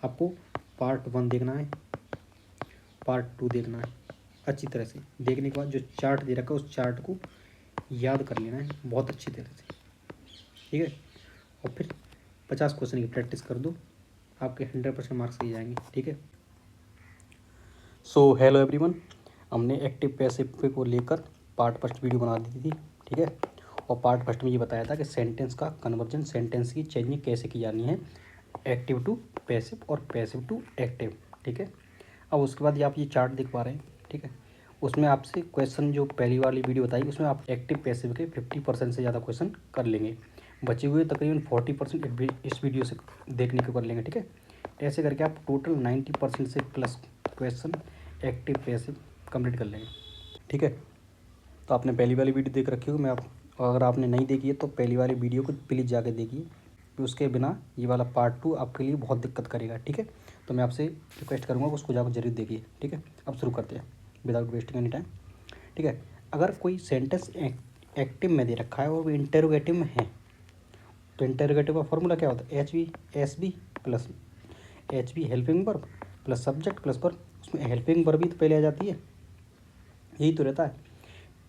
आपको पार्ट 1 देखना है, पार्ट 2 देखना है। अच्छी तरह से देखने के बाद जो चार्ट दे रखा है उस चार्ट को याद कर लेना है बहुत अच्छी तरह से, ठीक है। और फिर 50 क्वेश्चन की प्रैक्टिस कर दो, आपके 100% मार्क्स दिए जाएंगे, ठीक है। सो हेलो एवरीवन, हमने एक्टिव पैसिव को लेकर पार्ट फर्स्ट वीडियो बना दी थी, ठीक है। और पार्ट फर्स्ट में ये बताया था कि सेंटेंस का कन्वर्जन, सेंटेंस की चेंजिंग कैसे की जानी है, एक्टिव टू पैसिव और पैसिव टू एक्टिव, ठीक है। अब उसके बाद ये आप ये चार्ट देख पा रहे हैं, ठीक है। उसमें आपसे क्वेश्चन जो पहली वाली वीडियो बताई उसमें आप एक्टिव पैसिव के 50% से ज़्यादा क्वेश्चन कर लेंगे, बचे हुए तकरीबन 40% इस वीडियो से देखने को कर लेंगे, ठीक है। ऐसे करके आप टोटल 90% से plus question active passive complete कर लेंगे, ठीक है। तो आपने पहली वाली वीडियो देख रखी होगी, मैं आप अगर आपने नहीं देखी है तो पहली वाली वीडियो को प्लीज़ जाके देखिए, उसके बिना ये वाला पार्ट 2 आपके लिए बहुत दिक्कत करेगा, ठीक है। तो मैं आपसे रिक्वेस्ट करूँगा उसको जाकर जरूर देखिए, ठीक है। अब शुरू करते हैं विदाउट वेस्टिंग एनी टाइम, ठीक है। अगर कोई सेंटेंस एक्टिव में दे रखा है और वो इंटेरोगेटिव में है तो इंटेरोगेटिव का फॉर्मूला क्या होता है, H V plus H V helping verb plus subject plus verb. उसमें हेल्पिंग वर्ब भी तो पहले आ जाती है, यही तो रहता है।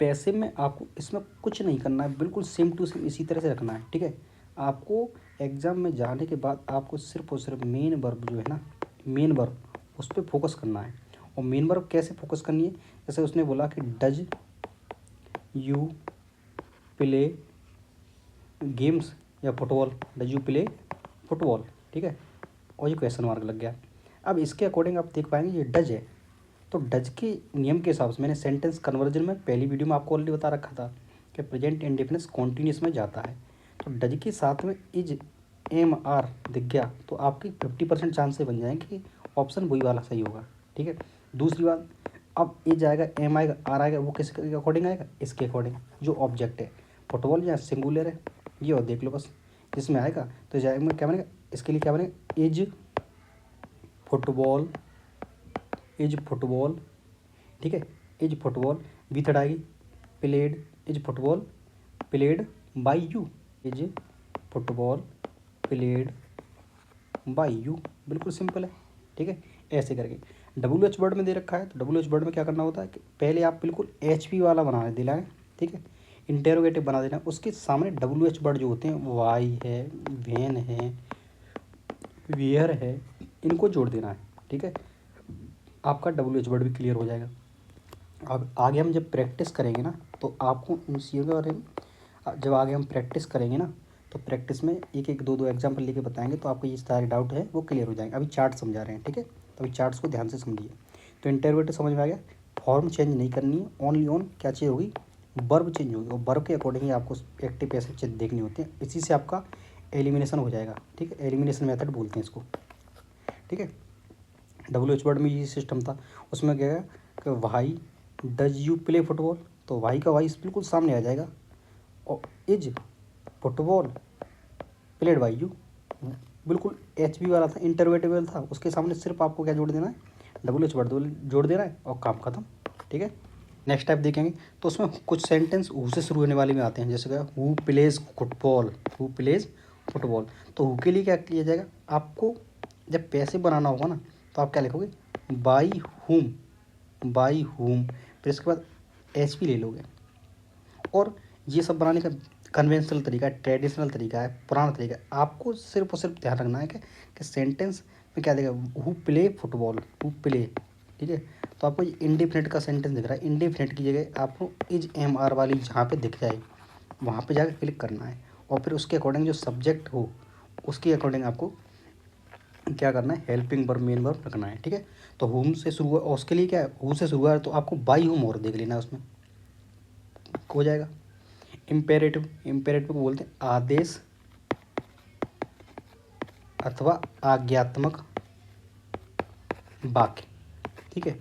पैसिव में आपको इसमें कुछ नहीं करना है, बिल्कुल सेम टू सेम इसी तरह से रखना है, ठीक है। आपको एग्ज़ाम में जाने के बाद आपको सिर्फ और सिर्फ मेन वर्ब जो है ना, मेन वर्ब उस पर फोकस करना है। और मेन वर्ब कैसे फोकस करनी है, जैसे उसने बोला कि डज यू प्ले गेम्स या football, does you play football, ठीक है। और ये क्वेश्चन मार्क लग गया। अब इसके अकॉर्डिंग आप देख पाएंगे ये डज है, तो डज के नियम के हिसाब से मैंने सेंटेंस कन्वर्जन में पहली वीडियो में आपको ऑलरेडी बता रखा था कि प्रेजेंट इंडेफिनिट कॉन्टीन्यूस में जाता है। तो डज के साथ में इज एम आर दिख गया तो आपकी 50% चांस से बन जाएंगे कि ऑप्शन वही वाला सही होगा, ठीक है। दूसरी बात, अब इज आएगा, एम आएगा, आर आएगा, वो किसके अकॉर्डिंग आएगा, इसके अकॉर्डिंग जो ऑब्जेक्ट है, फुटबॉल या सिंगुलर है ये, और देख लो बस जिसमें आएगा तो जाएगा क्या बनेगा, इसके लिए क्या बनेगा, फुटबॉल इज फुटबॉल, ठीक है। इज फुटबॉल विथ आएगी played, is football played by you, is football played by you, बिल्कुल सिंपल है, ठीक है। ऐसे करके डब्ल्यू एच वर्ड में दे रखा है तो डब्ल्यू एच वर्ड में क्या करना होता है कि पहले आप बिल्कुल एच पी वाला बना देना है, ठीक है। इंटेरोगेटिव बना देना है, उसके सामने डब्ल्यू एच वर्ड जो होते हैं वाई है, वेन है, वेयर है, इनको जोड़ देना है, ठीक है। आपका डब्ल्यू एच वर्ड भी क्लियर हो जाएगा। अब आगे हम जब प्रैक्टिस करेंगे ना तो आपको इन चीज़ों के बारे में, जब आगे हम प्रैक्टिस करेंगे ना तो प्रैक्टिस में एक एक दो दो एग्जाम्पल लेके बताएंगे तो आपको ये सारे डाउट है वो क्लियर हो जाएंगे। अभी चार्ट समझा रहे हैं, ठीक है। तो अभी चार्ट्स को ध्यान से समझिए। तो इंटरवेटिव समझ में आ गया, फॉर्म चेंज नहीं करनी है, ओनली ऑन क्या चीज़ होगी, वर्ब चेंज होगी, और वर्ब के अकॉर्डिंग ही आपको एक्टिव पैसिव चेंज देखनी होती है। इसी से आपका एलिमिनेशन हो जाएगा, ठीक है। एलिमिनेशन मेथड बोलते हैं इसको, ठीक है। डब्ल्यू एच वर्ड में ये सिस्टम था, उसमें क्या है कि why does you play football, तो वाई का वाई बिल्कुल सामने आ जाएगा, और is football played by you बिल्कुल एच बी वाला था, इंटरवेटिव था, उसके सामने सिर्फ आपको क्या जोड़ देना है, डब्ल्यू एच वर्ड जोड़ देना है और काम खत्म, ठीक है। नेक्स्ट टाइप देखेंगे तो उसमें कुछ सेंटेंस हु से शुरू होने वाले में आते हैं, जैसे क्या who plays football, who plays football. तो हु के लिए क्या किया जाएगा, आपको जब पैसे बनाना होगा ना तो आप क्या लिखोगे, बाई हुम, बाई हुम, फिर इसके बाद एच पी ले लोगे। और ये सब बनाने का कन्वेंशनल तरीका है, ट्रेडिशनल तरीका है, पुराना तरीका है। आपको सिर्फ और सिर्फ ध्यान रखना है कि सेंटेंस में क्या देगा, who play football, who play, ठीक है। तो आपको ये इंडिफिनिट का सेंटेंस दिख रहा है, इंडिफिनिट की जगह आपको इज एम आर वाली जहाँ पे दिख जाए वहाँ पे जाकर क्लिक करना है, और फिर उसके अकॉर्डिंग जो सब्जेक्ट हो उसके अकॉर्डिंग आपको क्या करना है, हेल्पिंग वर्ब मेन वर्ब रखना है, ठीक है। तो हुम से शुरू हुआ, और उसके लिए क्या है, हु से शुरू हुआ है तो आपको बाई हुम और देख लेना है, उसमें हो जाएगा। इम्पेरेटिव, इम्पेरेटिव को बोलते हैं आदेश अथवा आज्ञात्मक वाक्य, ठीक है।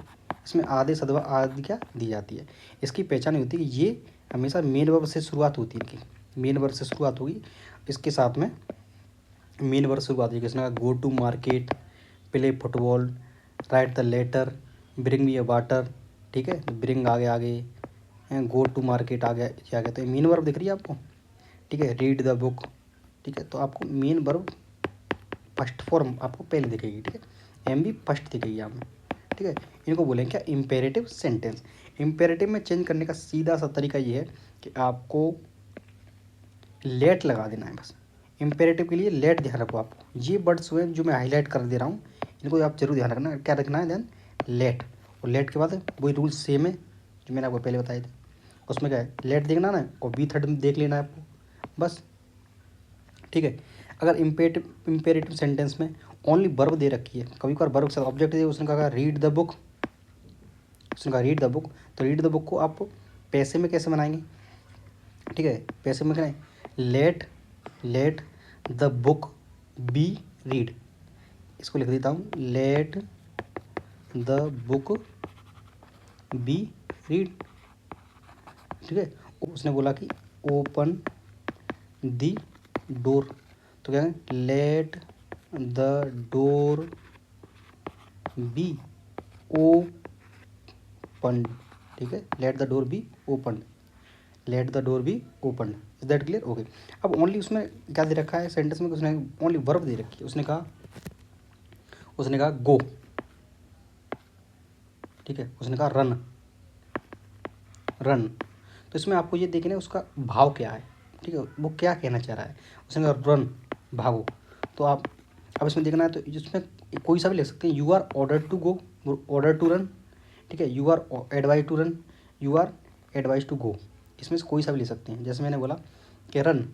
इसमें आदेश अथवा आज्ञा दी जाती है। इसकी पहचान होती है कि ये हमेशा मेन वर्ब से शुरुआत होती है, इनकी मेन वर्ब से शुरुआत होगी, इसके साथ में मेन वर्ब से शुरुआत होगी। इसने go to market, play football, write the letter, bring me a water, ठीक है। ब्रिंग आगे आगे, गो टू मार्केट आ गया, तो मेन वर्ब दिख रही है आपको, ठीक है। रीड द बुक, ठीक है। तो आपको मेन वर्ब फर्स्ट फॉर्म आपको पहले दिखेगी, ठीक है, एम बी फर्स्ट दिखेगी यहाँ में, ठीक है। इनको बोलेंगे क्या, इम्पेरेटिव सेंटेंस। इम्पेरेटिव में चेंज करने का सीधा सा तरीका ये है कि आपको लेट लगा देना है बस। इम्पेरेटिव के लिए लेट ध्यान रखो आपको, ये वर्ड्स हुए जो मैं हाईलाइट कर दे रहा हूँ, इनको आप जरूर ध्यान रखना। क्या रखना है ध्यान, लेट, और लेट के बाद वही रूल सेम है जो मैंने आपको पहले बताए थे। उसमें क्या है, लेट देखना ना, और बी थर्ड देख लेना है आपको बस, ठीक है। अगर इम्पेरेटिव सेंटेंस में ओनली वर्ब दे रखी है, कभी कभार वर्ब के साथ ऑब्जेक्ट दे, उसने कहा रीड द बुक, उसने कहा रीड द बुक, तो रीड द बुक को आप पैसे में कैसे बनाएंगे, ठीक है, पैसे में क्या है, let the book be read, इसको लिख देता हूँ, let the book be read, ठीक है। उसने बोला कि ओपन द डोर, तो क्या है, let the door be open, ठीक है, let the door be open, let the door be open, is that clear, okay. अब ओनली उसमें क्या दे रखा है सेंटेंस में, उसने ओनली वर्ब दे रखी है, उसने कहा गो, ठीक है, उसने कहा रन, तो इसमें आपको ये देखना है उसका भाव क्या है, ठीक है, वो क्या कहना चाह रहा है। उसने कहा रन, भागो, तो आप अब इसमें देखना है, तो इसमें कोई सा भी लिख सकते हैं, you are order to go, order to run, ठीक है, you are advise to run, you are advise to go, इसमें से कोई सा भी ले सकते हैं। जैसे मैंने बोला कि रन,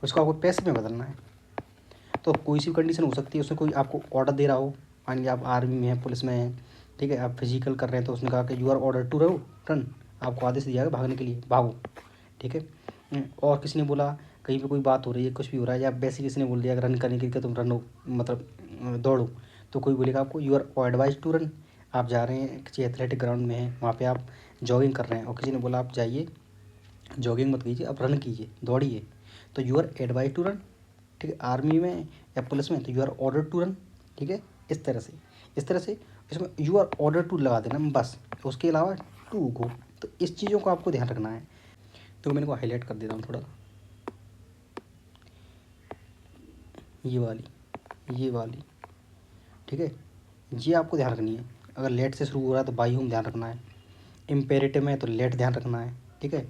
उसको आपको पैसे में बदलना है, तो कोई सी कंडीशन हो सकती है, उसमें कोई आपको ऑर्डर दे रहा हो, मान लीजिए आप आर्मी में हैं, पुलिस में हैं, ठीक है, आप फिजिकल कर रहे हैं, तो उसने कहा कि you are order to run, आपको आदेश दिया है भागने के लिए, भागो, ठीक है। और किसी ने बोला कहीं पे कोई बात हो रही है, कुछ भी हो रहा है, या वैसे किसी ने बोल दिया रन करने के लिए, तुम रन हो, मतलब दौड़ो, तो कोई बोलेगा आपको you are advise to run, आप जा रहे हैं किसी एथलेटिक ग्राउंड में हैं, वहाँ पे आप जॉगिंग कर रहे हैं, और किसी ने बोला आप जाइए जॉगिंग मत कीजिए, आप रन कीजिए, दौड़िए, तो you are advise to run, ठीक है। आर्मी में या पुलिस में तो you are order to run, ठीक है। इस तरह से इसमें यू आर ऑर्डर टू लगा देना बस, उसके अलावा टू गो, तो इस चीज़ों को आपको ध्यान रखना है। तो मैंने को हाईलाइट कर देता हूँ थोड़ा, ये वाली, ठीक है, ये आपको ध्यान रखनी है। अगर लेट से शुरू हो रहा है तो बाई होम ध्यान रखना है, इम्पेरेटिव में तो लेट ध्यान रखना है, ठीक है।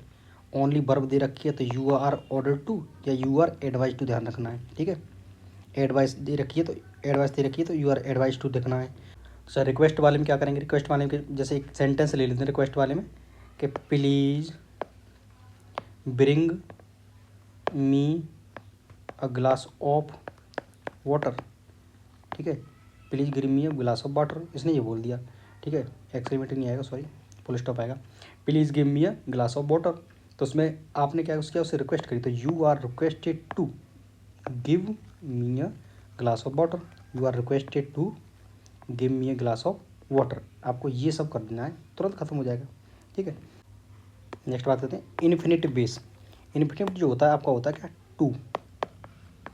ओनली वर्ब दे रखी है तो यू आर ऑर्डर टू या यू आर एडवाइज टू ध्यान रखना है, ठीक है। एडवाइस दे रखी है तो यू आर एडवाइज टू देखना है। सर रिक्वेस्ट वाले में क्या करेंगे, रिक्वेस्ट वाले में जैसे एक सेंटेंस ले लेते हैं रिक्वेस्ट वाले में कि please bring me a glass of water, ठीक है, please bring me a glass of water, इसने ये बोल दिया, ठीक है, एक्सक्लेमेटरी नहीं आएगा, सॉरी, फुल स्टॉप आएगा, please give me a glass of water, तो उसमें आपने क्या उसके उससे रिक्वेस्ट करी, तो you are requested to give me a glass of water, you are requested to give me a glass of water, आपको ये सब कर देना है, तुरंत खत्म हो जाएगा, ठीक है। नेक्स्ट बात करते हैं इन्फिनिटिव बेस। इन्फिनिटिव जो होता है आपका होता है क्या, टू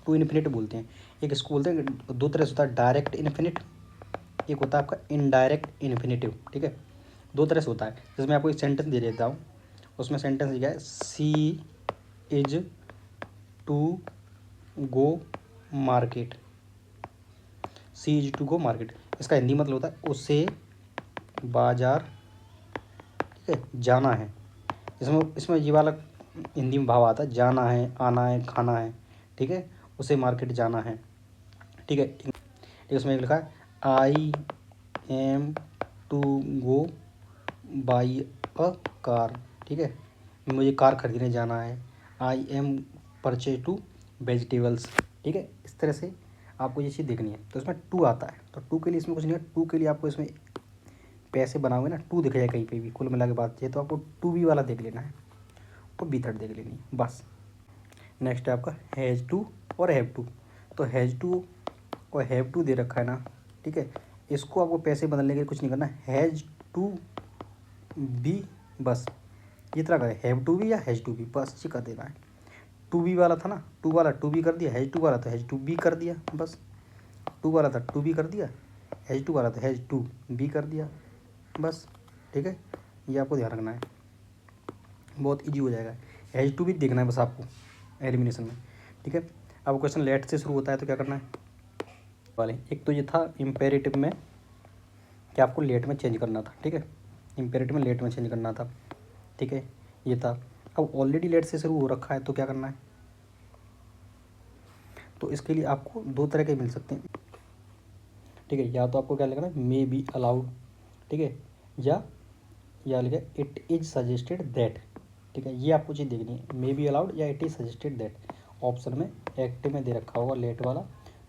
इन्फिनिटिव बोलते हैं। एक इसको बोलते हैं, दो तरह से होता है, डायरेक्ट इन्फिनिट, एक होता है आपका इनडायरेक्ट इन्फिनिटिव, ठीक है, दो तरह से होता है। जैसे मैं आपको एक सेंटेंस दे देता हूँ, उसमें सेंटेंस लिखा है she is to go market, she is to go market, इसका हिंदी मतलब होता है उसे बाजार, ठीक है, जाना है। इसमें इसमें ये वाला हिंदी में भाव आता है, जाना है, आना है, खाना है, ठीक है, उसे मार्केट जाना है, ठीक है। ठीक, उसमें लिखा है I am to go by a car, ठीक है, मुझे कार खरीदने जाना है, I am purchase to vegetables, ठीक है। इस तरह से आपको ये चीज़ देखनी है, तो इसमें टू आता है, तो टू के लिए इसमें कुछ नहीं है, टू के लिए आपको इसमें पैसे बनाओगे ना, टू दिख जाए कहीं पे भी, कुल मिला के बात है, तो आपको टू बी वाला देख लेना है, तो बी थर्ड देख लेनी है बस। नेक्स्ट है आपका हैज़ टू और हैव टू, तो हैज़ टू और हैव टू दे रखा है ना, ठीक है, इसको आपको पैसे बदलने के लिए कुछ नहीं करना, हैज़ टू बी बस, ये तरह का है, हैव टू बी या हैज़ टू बी, बस ये कर देना है। टू बी वाला था ना, टू वाला टू बी कर दिया, हैज़ टू वाला तो हैज़ टू बी कर दिया बस, टू वाला था टू बी कर दिया, हैज़ टू वाला तो हैज़ टू बी कर दिया बस, ठीक है, ये आपको ध्यान रखना है, बहुत इजी हो जाएगा। हैज़ टू भी देखना है बस आपको एलिमिनेशन में, ठीक है। अब क्वेश्चन लेट से शुरू होता है तो क्या करना है वाले। एक तो ये था इम्पेरेटिव में कि आपको लेट में चेंज करना था, ठीक है, इम्पेरेटिव में लेट में चेंज करना था, ठीक है, ये था। अब ऑलरेडी लेट से शुरू हो रखा है तो क्या करना है, तो इसके लिए आपको दो तरह के मिल सकते हैं, ठीक है, या तो आपको क्या लिखना है मे बी अलाउड, ठीक है, या लिखा इट इज़ सजेस्टेड दैट, ठीक है, ये आपको चीज़ देखनी है, मे बी अलाउड या it is suggested that. Option में एक्टिव में दे रखा होगा लेट वाला,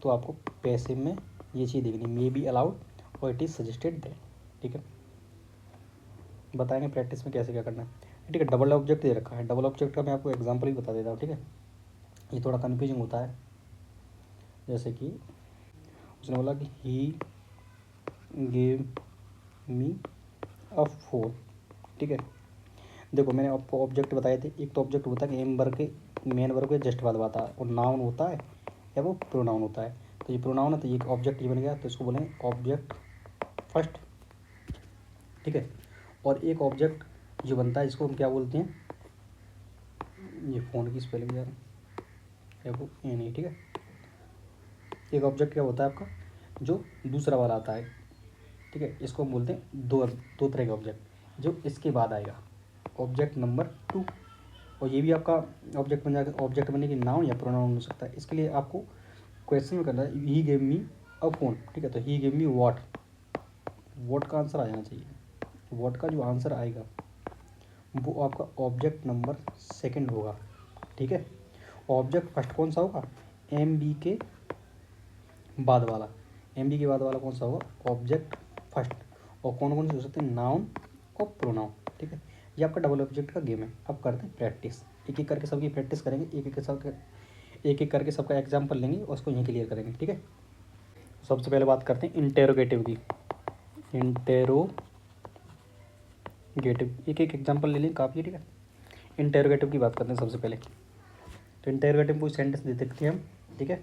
तो आपको पैसिव में ये चीज़ देखनी है, मे बी अलाउड और इट इज़ सजेस्टेड दैट, ठीक है। बताएंगे प्रैक्टिस में कैसे क्या करना है, ठीक है। डबल ऑब्जेक्ट दे रखा है, डबल ऑब्जेक्ट का मैं आपको एग्जाम्पल ही बता देता हूँ, ठीक है, ये थोड़ा कन्फ्यूजिंग होता है। जैसे कि उसने बोला कि ही गेव मी अ फोन, ठीक है। देखो मैंने आपको ऑब्जेक्ट बताए थे, एक तो ऑब्जेक्ट होता है कि एम वर्ग के मेन वर्ग के जस्ट बाद आता है, और नाउन होता है या वो प्रोनाउन होता है। तो ये प्रोनाउन है तो ये ऑब्जेक्ट ये बन गया, तो इसको बोलेंगे ऑब्जेक्ट फर्स्ट, ठीक है। और एक ऑब्जेक्ट जो बनता है इसको हम क्या बोलते हैं, ये फ़ोन की स्पेलिंग यार है वो ए नहीं, ठीक है। एक ऑब्जेक्ट क्या होता है आपका जो दूसरा वाला आता है, ठीक है, इसको हम बोलते हैं दो दो तरह का ऑब्जेक्ट जो इसके बाद आएगा, ऑब्जेक्ट नंबर 2। और ये भी आपका ऑब्जेक्ट बन जाएगा, ऑब्जेक्ट बनने की नाउन या प्रोनाउन हो सकता है। इसके लिए आपको क्वेश्चन में करना है he gave me a phone, ठीक है, तो ही गेव मी वॉट का आंसर आ जाना चाहिए, वॉट का जो आंसर आएगा वो आपका ऑब्जेक्ट नंबर सेकंड होगा, ठीक है। ऑब्जेक्ट फर्स्ट कौन सा होगा, एम बी के बाद वाला, एम बी के बाद वाला कौन सा होगा ऑब्जेक्ट फर्स्ट। और कौन कौन से हो सकते हैं, नाउन और प्रोनाउन, ठीक है। ये आपका डबल ऑब्जेक्ट का गेम है। अब करते हैं प्रैक्टिस, एक एक करके सबकी प्रैक्टिस करेंगे, एक एक करके सबका एग्जाम्पल लेंगे और उसको यहीं क्लियर करेंगे, ठीक है। सबसे पहले बात करते हैं इंटेरोगेटिव की, इंटेरोगेटिव एक एक एग्जाम्पल ले लें काफ़ी है, ठीक है। इंटेरोगेटिव की बात करते हैं सबसे पहले। तो इंटेरोगेटिव कोई सेंटेंस दे सकते हैं हम, ठीक है,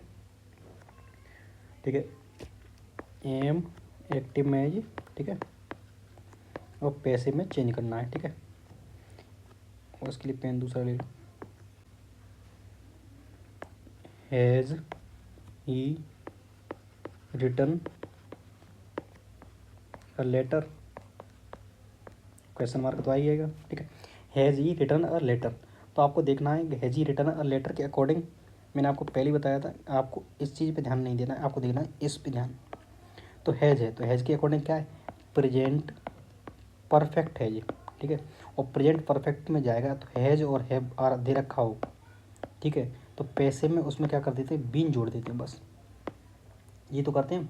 ठीक है, एम एक्टिव में है ये, ठीक है, और पैसिव में चेंज करना है, ठीक है। और उसके लिए पेन दूसरा ले लो, has he written a letter, question mark तो आ ही जाएगा, ठीक है। Has he written a letter, तो आपको देखना है कि has he written a letter के अकॉर्डिंग, मैंने आपको पहले ही बताया था आपको इस चीज़ पे ध्यान नहीं देना है, आपको देखना है इस पे ध्यान। तो हैज़ है, तो हैज़ के अकॉर्डिंग क्या है, प्रेजेंट परफेक्ट है ये, ठीक है। और प्रेजेंट परफेक्ट में जाएगा तो हैज़ और हैव आर दे रखा हो, ठीक है, तो पैसे में उसमें क्या कर देते हैं, बीन जोड़ देते हैं, बस ये तो करते हैं,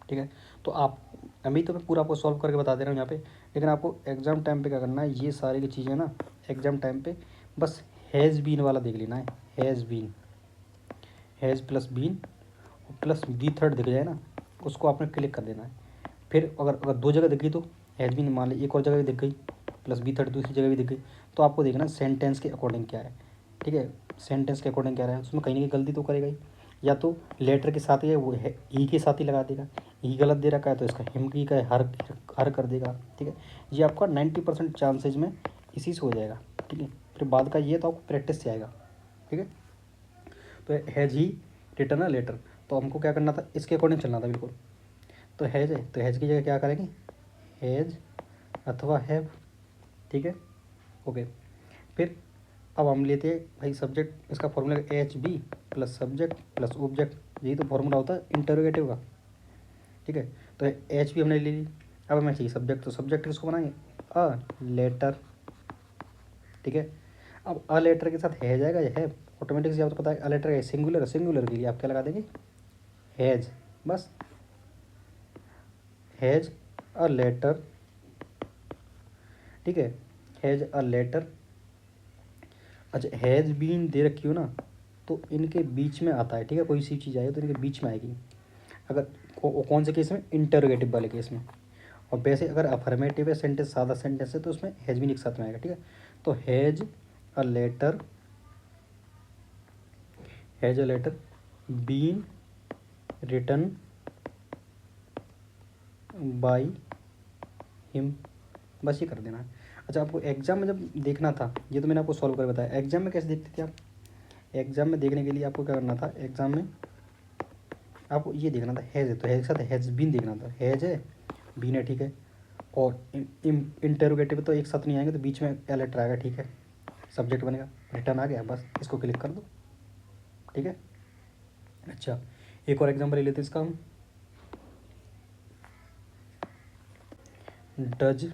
ठीक है। तो आप अभी तो मैं पूरा आपको सॉल्व करके बता दे रहा हूँ यहाँ पे, लेकिन आपको एग्ज़ाम टाइम पे क्या करना है, ये सारी की चीज़ें ना एग्ज़ाम टाइम पे बस हैज़ बीन वाला देख लेना है, has plus been plus V third दिख जाए ना, उसको आपने क्लिक कर देना है। फिर अगर दो जगह दिख गई तो हैज़ बीन मान ली, एक और जगह भी दिख गई प्लस बी थर्ड दूसरी जगह भी दिख गई, तो आपको देखना सेंटेंस के अकॉर्डिंग क्या है, ठीक है, सेंटेंस के अकॉर्डिंग क्या रहा है, उसमें कहीं ना कहीं गलती तो करेगा ही, या तो लेटर के साथ ही वो है ई के साथ ही लगा देगा, ई गलत दे रखा है तो इसका हिम की का हर कर देगा, ठीक है। ये आपका 90% चांसेज में इसी से हो जाएगा, ठीक है। फिर बाद का ये तो आपको प्रैक्टिस से आएगा, ठीक है। तो has he written a letter, तो हमको क्या करना था, इसके अकॉर्डिंग चलना था बिल्कुल। तो हैज है तो हैज की जगह क्या करेंगे, हैज अथवा हैव, ठीक है, ओके। फिर अब हम लेते हैं भाई सब्जेक्ट, इसका formula H V plus subject plus object, यही तो फॉर्मूला होता है इंटरोगेटिव का, ठीक है। तो एच बी हमने ले ली, अब हमें चाहिए सब्जेक्ट, तो सब्जेक्ट किसको बनाएंगे, अ लेटर, ठीक है। अब अ लेटर के साथ है जाएगा या है, ऑटोमेटिक से आपको पता है अ लेटर है सिंगुलर, सिंगुलर के लिए आप क्या लगा देंगे, हैज, बस हैज अ लेटर, ठीक है, हैज अ लेटर। अच्छा हैज़ बीन दे रखी हो ना, तो इनके बीच में आता है, ठीक है, कोई सी चीज़ आए तो इनके बीच में आएगी, अगर कौन से केस में, इंटरोगेटिव वाले केस में। और वैसे अगर अफर्मेटिव है सेंटेंस, सादा सेंटेंस है तो उसमें हैज़ बीन एक साथ में आएगा, ठीक है। तो a letter has a letter been written by him, बस ये कर देना है। अच्छा आपको एग्जाम में जब देखना था, ये तो मैंने आपको सॉल्व कर बताया, एग्जाम में कैसे देखते थे आप, एग्जाम में देखने के लिए आपको क्या करना था, एग्जाम में आपको ये देखना था हैज़ है तो हैज़ के साथ हैज़ बीन देखना था, हैज़ है बीन है, ठीक है। और इंटेरोगेटिव तो एक साथ नहीं आएंगे तो बीच में एल लेटर आएगा, ठीक है। सब्जेक्ट बनेगा, रिटर्न आ गया, बस इसको क्लिक कर दो, ठीक है। अच्छा, एक और एग्जाम्पल ले लेते हैं इसका हम। Does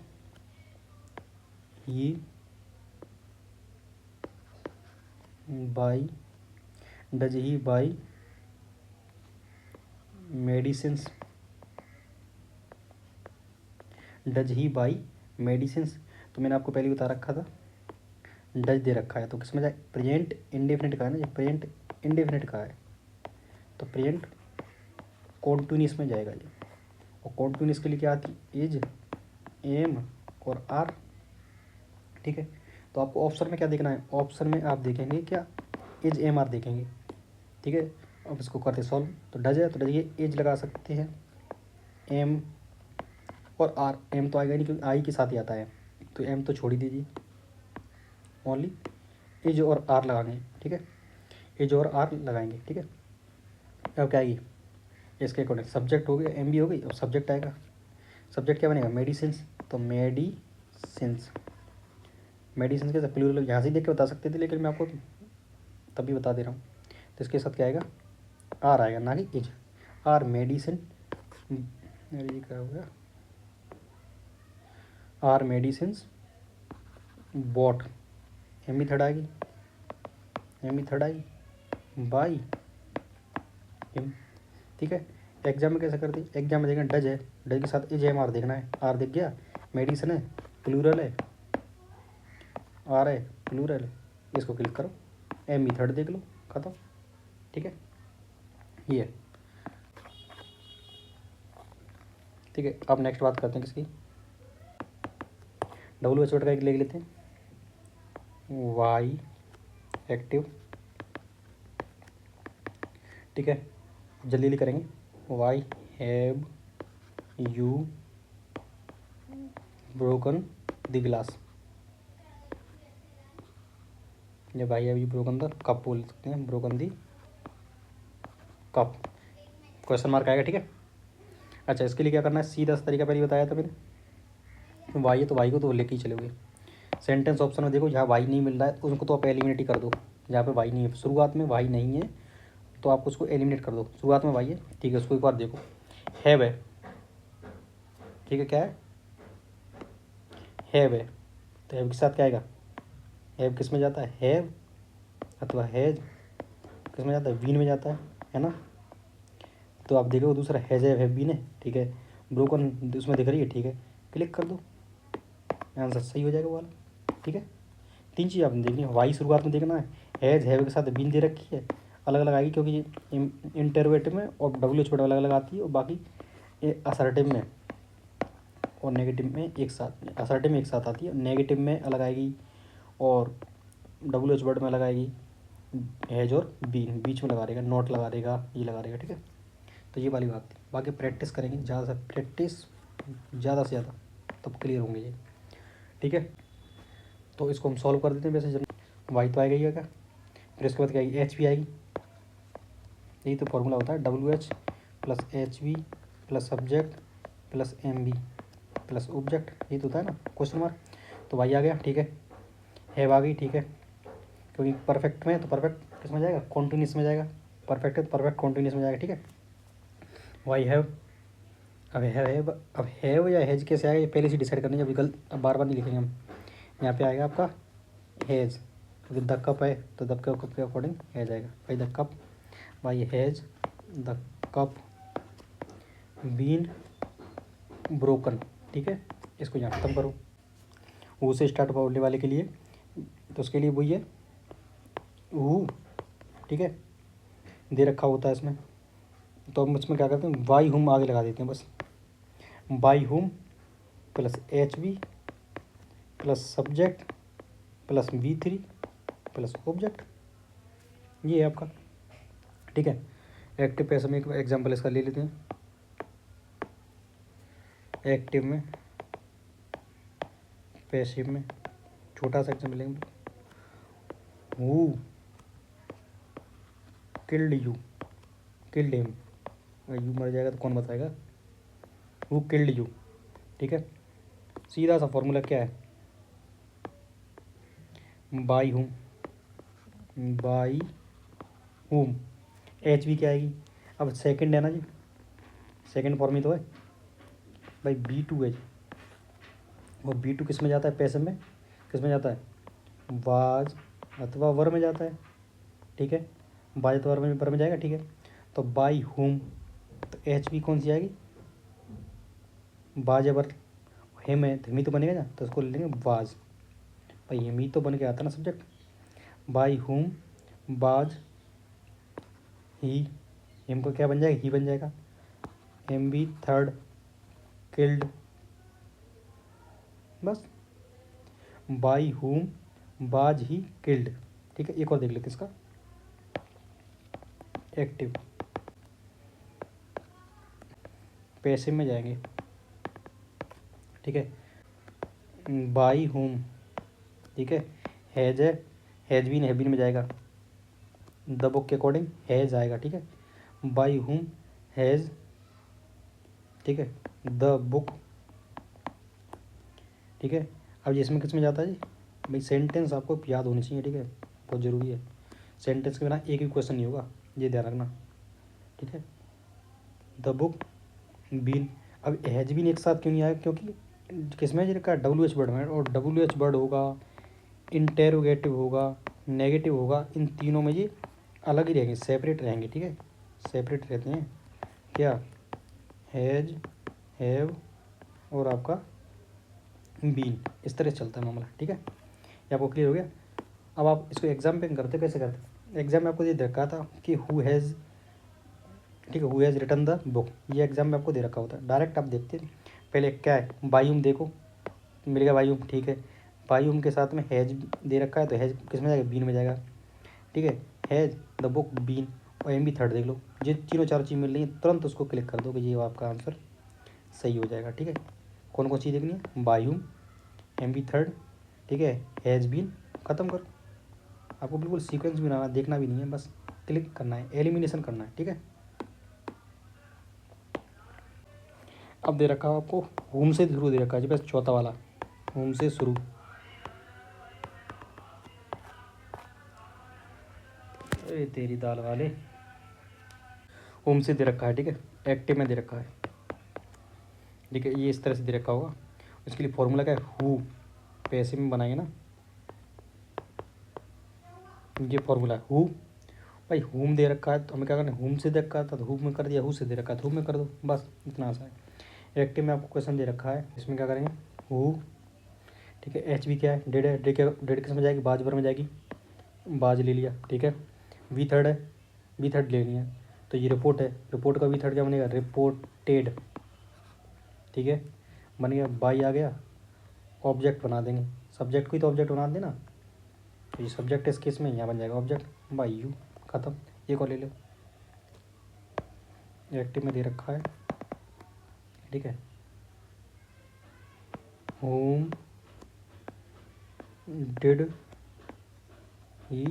he by medicines, does he by medicines, तो मैंने आपको पहले बता रखा था डज दे रखा है तो किस में जाए, प्रेजेंट इंडेफिनिट का है ना, ये प्रेजेंट इंडेफिनिट का है तो प्रेजेंट कॉन्टिन्यूस में जाएगा ये। और कॉन्टिन्यूस के लिए क्या आती है, इज, एम और आर, ठीक है। तो आपको ऑप्शन में क्या देखना है, ऑप्शन में आप देखेंगे क्या, इज एम आर देखेंगे, ठीक है। अब इसको करते सॉल्व, तो डज है तो डज ये एज लगा सकते हैं, एम और आर, एम तो आएगा नहीं क्योंकि आई के साथ ही आता है तो एम तो छोड़ ही दीजिए, ओनली एज और आर लगाएंगे, ठीक है। एज और आर लगाएंगे, ठीक है। अब क्या आएगी, इसके अकॉर्डिंग सब्जेक्ट हो गया, एम भी हो गई, और सब्जेक्ट आएगा, सब्जेक्ट क्या बनेगा, मेडिसिन्स, तो मेडिसिन्स, मेडिसिन के साथ प्लूरल यहाँ से देख के बता सकते थे लेकिन मैं आपको तभी बता दे रहा हूँ। तो इसके साथ क्या आएगा, आर आएगा ना कि इज, आर मेडिसिन, ये क्या हो गया, आर मेडिसिन्स बॉट, एम भी थर्ड आएगी, एम भी थर्ड आएगी बाई एम, ठीक है। एग्जाम में कैसे करते हैं, एग्जाम में देखना डज है, डज के साथ इज एम आर देखना है, आर दिख गया, मेडिसिन है प्लूरल है, आर है प्लूरल है, इसको क्लिक करो, एम भी थर्ड देख लो, खत्म, ठीक है। ये ठीक है। अब नेक्स्ट बात करते हैं किसकी, डब्ल्यू एच वर्ड का एक ले लेते हैं, वाई एक्टिव, ठीक है। जल्दी जल्दी करेंगे, why have you broken the glass, या why have you broken the cup बोल सकते हैं, broken the cup, question mark आएगा, ठीक है। अच्छा, इसके लिए क्या करना है, सीधा सा तरीका पहले बताया था मैंने, वाई है तो वाई को तो लेके ही चलोगे, सेंटेंस ऑप्शन में देखो जहाँ वाई नहीं मिल रहा है उसको तो आप एलिमिनेट ही कर दो, जहाँ पे वाई नहीं है, शुरुआत में वाई नहीं है तो आप उसको एलिमिनेट कर दो, शुरुआत में वाई है, ठीक है। उसको एक बार देखो, हैव है, ठीक है, क्या है, हैव है, तो हैव के साथ क्या आएगा, हैव किस में जाता है, हैव अथवा हैज किस में जाता है, बीन में जाता है ना। तो आप देखो दूसरा हैज हैव बीन है, ठीक है, ब्रोकन उसमें दिख रही है, ठीक है, क्लिक कर दो, आंसर सही हो जाएगा वो वाला, ठीक है। तीन चीज़ आपने देखनी है, वाई शुरुआत में देखना है, हैज हैव के साथ बीन दे रखी है, अलग अलग आएगी क्योंकि इंटरवेटिव में और डब्ल्यू छोटा अलग अलग आती है, और बाकी असर्टिव में और नेगेटिव में एक साथ, असर्टिव में एक साथ आती है, नेगेटिव में अलग आएगी और डब्ल्यू एच वर्ड में अलग आएगी, हैज और बीन बीच में लगा देगा, नॉट लगा देगा, ये लगा देगा, ठीक है। तो ये वाली बात थी, बाकी प्रैक्टिस करेंगे ज़्यादा से प्रैक्टिस, ज़्यादा से ज़्यादा तब क्लियर होंगे ये, ठीक है। तो इसको हम सॉल्व कर देते हैं, वैसे वाई तो आएगा ही आएगा, फिर इसके बाद क्या आएगी, एच भी आएगी, यही तो फॉर्मूला होता है, W H plus H V plus subject plus M V plus object, यही तो होता है ना क्वेश्चन मार्क। तो वाई आ गया, ठीक है, हैव आ गई, ठीक है, क्योंकि परफेक्ट में तो परफेक्ट किस में जाएगा, कॉन्टिन्यूस में जाएगा, परफेक्ट है तो परफेक्ट कॉन्टिन्यूस में जाएगा, ठीक है। वाई हैव, अब हैव या हैज कैसे आएगा ये पहले से डिसाइड करनी है, अभी गलत अब बार बार नहीं लिखेंगे हम। यहाँ पे आएगा आपका हैज़, विद द कप है तो द कप के अकॉर्डिंग हैज आएगा, by the cup, by has the cup been broken, ठीक है। इसको यहाँ खत्म करो, वो से स्टार्ट होने वाले के लिए, तो उसके लिए वही है वो, ठीक है, दे रखा होता है इसमें। तो हम इसमें क्या करते हैं, वाई हुम आगे लगा देते हैं बस, by whom plus H V plus subject plus V three plus object, ये है आपका, ठीक है। एक्टिव पैसिव में एक एग्जाम्पल इसका ले लेते हैं, एक्टिव में पैसिव में छोटा सा एग्जाम्पल लेंगे, who killed you, killed him. अगर यू मर जाएगा तो कौन बताएगा, हु किल्ड यू। ठीक है, सीधा सा फॉर्मूला क्या है, बाई हुम, बाई हुम, एच भी क्या आएगी, अब सेकंड है ना जी, सेकंड फॉर्म ही तो है भाई, B2 है जी। और B2 किस में जाता है, पैसिव में किस में जाता है, वाज अथवा वर में जाता है। ठीक है, बाज अथवा वर में जाएगा। ठीक है, तो बाई हुम, तो एच भी कौन सी आएगी, बाज या वर, हिम है तो हिम ही तो बनेगा ना, तो उसको ले लेंगे वाज। भाई हिम ही तो बन के आता ना सब्जेक्ट, बाई हुम बाज ही, हिम को क्या बन जाएगा, ही बन जाएगा। एम बी थर्ड किल्ड, बस बाई हुम बाज ही किल्ड। ठीक है, एक और देख लेते इसका, एक्टिव पैसिव में जाएंगे। ठीक है, बाई हुम, ठीक है, हैज है, हैज बीन, हैव बीन में जाएगा, द बुक के अकॉर्डिंग हैज आएगा। ठीक है, बाई हुम हैज, ठीक है, द बुक। ठीक है, अब इसमें किस में जाता है जी, भाई सेंटेंस आपको याद होनी चाहिए। ठीक है, बहुत ज़रूरी है, सेंटेंस के बिना एक भी क्वेश्चन नहीं होगा, ये ध्यान रखना। ठीक है, द बुक बीन, अब हैज बीन एक साथ क्यों नहीं आया, क्योंकि किसमें जी रखा है, WH वर्ड में, और WH वर्ड होगा, इंटेरोगेटिव होगा, नेगेटिव होगा, इन तीनों में ये अलग ही रहेंगे, सेपरेट रहेंगे। ठीक है, सेपरेट रहते हैं क्या, हैज, हैव और आपका बीन, इस तरह से चलता है मामला। ठीक है, ये आपको क्लियर हो गया। अब आप इसको एग्जाम पे करते कैसे करते, एग्जाम में आपको ये देखा था कि हु हैज़, ठीक है, who has written the book, ये एग्जाम में आपको दे रखा होता है। डायरेक्ट आप देखते हैं, पहले क्या है, बायूम देखो, मिल गया बायूम। ठीक है, बायूम के साथ में हैज दे रखा है, तो हैज किस में जाएगा, बीन में जाएगा। ठीक है, हैज द बुक बीन, और एम बी थर्ड देख लो, ये तीनों चारों चीज़ मिल रही है, तुरंत उसको क्लिक कर दो कि ये आपका आंसर सही हो जाएगा। ठीक है, कौन कौन चीज़ देखनी है, बायूम, एम बी थर्ड, ठीक है, हैज़ बीन, ख़त्म करो। आपको बिल्कुल सीक्वेंस भी बनाना, देखना भी नहीं है, बस क्लिक करना है, एलिमिनेशन करना है। ठीक है, अब दे रखा है आपको होम से शुरू दे रखा है जी, बस चौथा वाला, होम से शुरू। अरे तेरी दाल वाले, होम से दे रखा है। ठीक है, एक्टिव में दे रखा है। ठीक है, ये इस तरह से दे रखा होगा, इसके लिए फॉर्मूला क्या है, हु, पैसिव में बनाएंगे ना, ये फॉर्मूला है हु। भाई हुम दे रखा है तो हमें क्या करना है, हुम से दे रखा था तो हुम में कर दिया, हु से दे रखा है तो हु में कर दो, बस इतना आसान है। एक्टिव में आपको क्वेश्चन दे रखा है, इसमें क्या करेंगे, हु। ठीक है, एच भी क्या है, डेड है, डेड किस में जाएगी, बाज भर में जाएगी, बाज ले लिया। ठीक है, वी थर्ड है, वी थर्ड ले लिया, तो ये रिपोर्ट है, रिपोर्ट का वी थर्ड क्या बनेगा, रिपोर्टेड। ठीक है, बन गया, बाई आ गया, ऑब्जेक्ट बना देंगे, सब्जेक्ट को ही तो ऑब्जेक्ट बना देना, तो ये सब्जेक्ट इस केस में यहाँ बन जाएगा ऑब्जेक्ट, बाई यू, ख़त्म। एक और ले लो, एक्टिव में दे रखा है। ठीक है, home did he,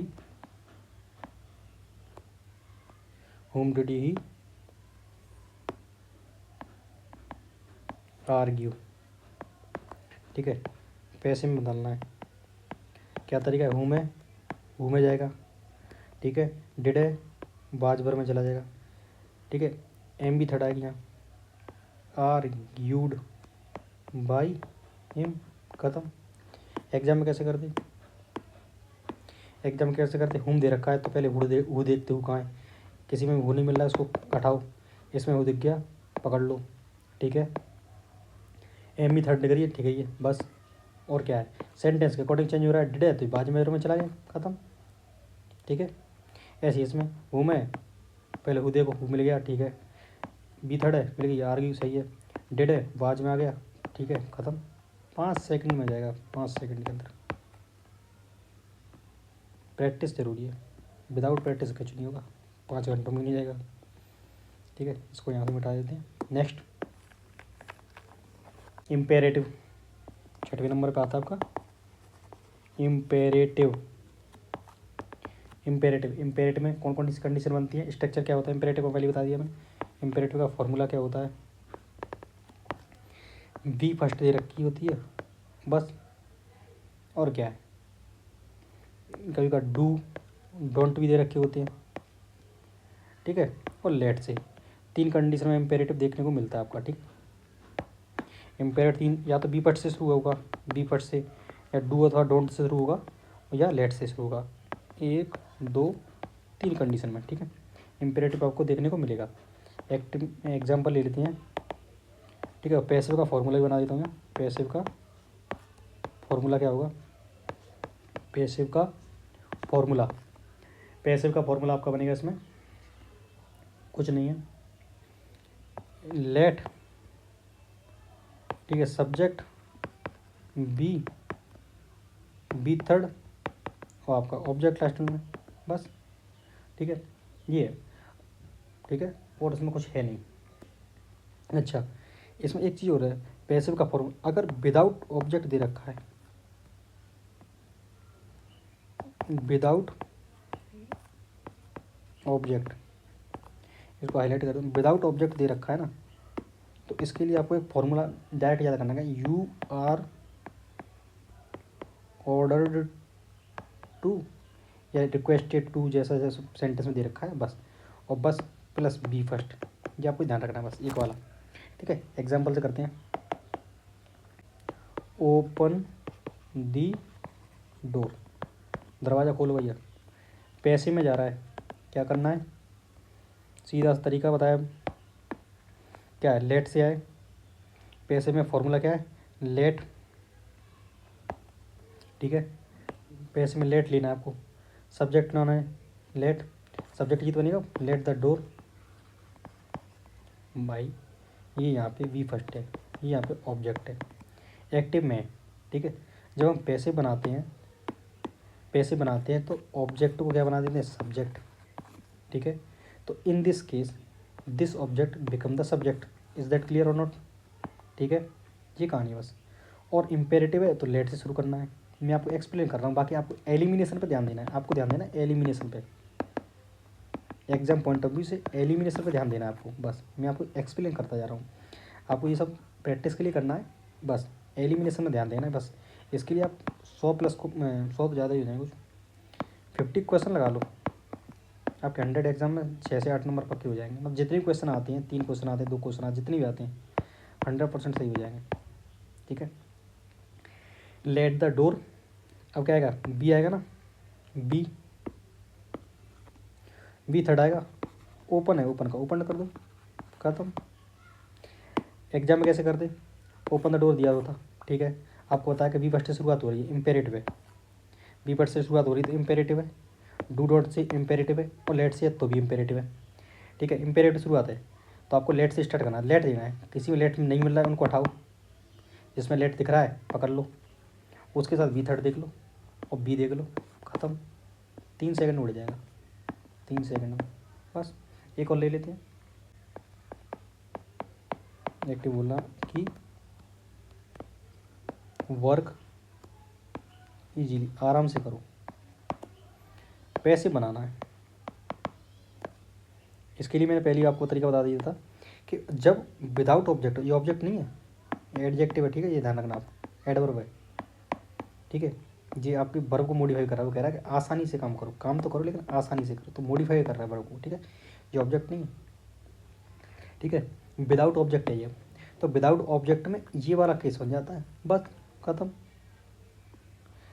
home did he argue. ठीक है, पैसे में बदलना है, क्या तरीका है, होम है, हु में जाएगा। ठीक है, डिड है, बाज भर में चला जाएगा। ठीक है, एम भी थर्ड आएगी यहाँ, आर्ग्यूड बाई हिम, ख़त्म। एग्जाम में कैसे करते, एग्जाम में कैसे करते, होम दे रखा है तो पहले हु देखते हु कहाँ है, किसी में हु नहीं मिल रहा है उसको हटाओ, इसमें हु दिख गया पकड़ लो। ठीक है, एम भी थर्ड डिग्री है, ठीक है ये बस, और क्या है, सेंटेंस के अकॉर्डिंग चेंज हो रहा है, डिड है तो बाद में चला गया, ख़त्म। ठीक है, ऐसे ही इसमें हु में पहले हु देखो, हु मिल गया, ठीक है, बी थर्ड है, मिल गई, आर्ग्यू सही है, डिड है, बाज में आ गया, ठीक है, ख़त्म। 5 सेकंड में जाएगा, 5 सेकंड के अंदर। प्रैक्टिस जरूरी है, विदाउट प्रैक्टिस कुछ नहीं होगा, 5 घंटों में नहीं जाएगा। ठीक है, इसको यहाँ से मिटा देते हैं। नेक्स्ट, इम्पेरेटिव, 6वें नंबर पे आता है आपका इम्पेरेटिव। इम्पेरेटिव, इम्पेरेटिव में कौन कौन सी कंडीशन बनती है, स्ट्रक्चर क्या होता है इम्पेरेटिव का पहले बता दिया मैंने। इम्पेरेटिव का फॉर्मूला क्या होता है, बी फर्स्ट दे रखी होती है बस, और क्या है, कभी का डू डोंट भी दे रखे होते हैं, ठीक है, और लेट से। तीन कंडीशन में इम्पेरेटिव देखने को मिलता है आपका, ठीक। इम्पेरेटिव तीन, या तो बी फर्स्ट से शुरू होगा, बी फर्स्ट से, या डू अथवा डोंट से शुरू होगा, या लेट से शुरू होगा। एक दो तीन कंडीशन में, ठीक है, इम्पेरेटिव आपको देखने को मिलेगा। एक्टिव एग्जाम्पल ले लेते हैं, ठीक है। पैसिव का फॉर्मूला भी बना देता हूँ मैं। पैसिव का फॉर्मूला क्या होगा, पैसिव का फॉर्मूला, पैसिव का फॉर्मूला आपका बनेगा इसमें कुछ नहीं है, लेट, ठीक है, सब्जेक्ट बी, बी थर्ड, और आपका ऑब्जेक्ट लास्ट में, बस, ठीक है, ये है, ठीक है, और इसमें कुछ है नहीं। अच्छा, इसमें एक चीज़ और है, पैसिव का फॉर्मूला अगर विदाउट ऑब्जेक्ट दे रखा है, विदाउट ऑब्जेक्ट, इसको हाईलाइट कर दूँ, विदाउट ऑब्जेक्ट दे रखा है ना, तो इसके लिए आपको एक फॉर्मूला डायरेक्ट याद करना है, यू आर ऑर्डर्ड टू, या रिक्वेस्टेड टू, जैसा जैसा सेंटेंस में दे रखा है बस, और बस प्लस बी फर्स्ट, ये आपको ध्यान रखना है बस, एक वाला, ठीक है। एग्जाम्पल से करते हैं, ओपन दी डोर, दरवाज़ा खोलो भैया। पैसे में जा रहा है, क्या करना है, सीधा सा तरीका बताया, क्या है, लेट से आए, पैसे में फॉर्मूला क्या है, लेट, ठीक है, पैसे में लेट लेना है आपको, सब्जेक्ट बनाना है लेट, सब्जेक्ट ये तो बनेगा लेट द डोर भाई, ये यहाँ पे वी फर्स्ट है, ये यहाँ पे ऑब्जेक्ट है, एक्टिव में, ठीक है। जब हम पैसे बनाते हैं, पैसे बनाते हैं तो ऑब्जेक्ट को क्या बना देते हैं, सब्जेक्ट, ठीक है। तो in this case this object become the subject, is that clear और नॉट, ठीक है, ये कहानी है बस। और इम्पेरेटिव है तो लेट से शुरू करना है, मैं आपको एक्सप्लेन कर रहा हूँ, बाकी आपको एलिमिनेशन पे ध्यान देना है, आपको ध्यान देना है एलिमिनेशन पे, एग्जाम पॉइंट ऑफ व्यू से एलिमिनेशन पे ध्यान देना है आपको, बस मैं आपको एक्सप्लेन करता जा रहा हूँ, आपको ये सब प्रैक्टिस के लिए करना है, बस एलिमिनेशन में ध्यान देना है बस। इसके लिए आप 100 प्लस को 100 तो ज़्यादा ही हो जाएंगे, कुछ 50 क्वेश्चन लगा लो, आपके 100 एग्जाम में 6 से 8 नंबर पक्के हो जाएंगे, मतलब जितने भी क्वेश्चन आते हैं, 3 क्वेश्चन आते हैं, 2 क्वेश्चन आते हैं, जितने भी आते हैं 100% सही हो जाएंगे, ठीक है। लेट द डोर, अब क्या आएगा, बी आएगा ना, बी, बी थर्ड आएगा, ओपन है, ओपन का ओपन कर दो, खत्म। एग्जाम में कैसे करते, ओपन द डोर दिया होता, ठीक है, आपको बताया कि बी फर्स्ट से शुरुआत हो रही है, इम्पेरेटिव है, बी फर्स्ट से शुरुआत हो रही है तो इम्पेरेटिव है, डू डॉट से इम्पेरेटिव है, और लेट से तो भी इम्पेरेटिव है, ठीक है। इम्पेरेटिव शुरुआत है तो आपको लेट से स्टार्ट करना है, लेट लेना है, किसी में लेट नहीं मिल रहा है उनको हटाओ, जिसमें लेट दिख रहा है पकड़ लो, उसके साथ बी थर्ड देख लो और बी देख लो, ख़त्म, 3 सेकंड उड़ जाएगा, 3 सेकंड में बस। एक और ले लेते हैं, एक्टिव बोला कि वर्क इजीली, आराम से करो, पैसे बनाना है। इसके लिए मैंने पहले आपको तरीका बता दिया था कि जब विदाउट ऑब्जेक्ट, ये ऑब्जेक्ट नहीं है, एडजेक्टिव है, ठीक है, ये ध्यान रखना आप, एडवर्ब है, ठीक है, ये आपके वर्ब को मॉडिफाई कर रहा है, वो कह रहा है कि आसानी से काम करो, काम तो करो लेकिन आसानी से करो, तो मॉडिफाई कर रहा है वर्ब को, ठीक है, ये ऑब्जेक्ट नहीं है, ठीक है, विदाउट ऑब्जेक्ट है ये, तो विदाउट ऑब्जेक्ट में ये वाला केस बन जाता है, बस खत्म।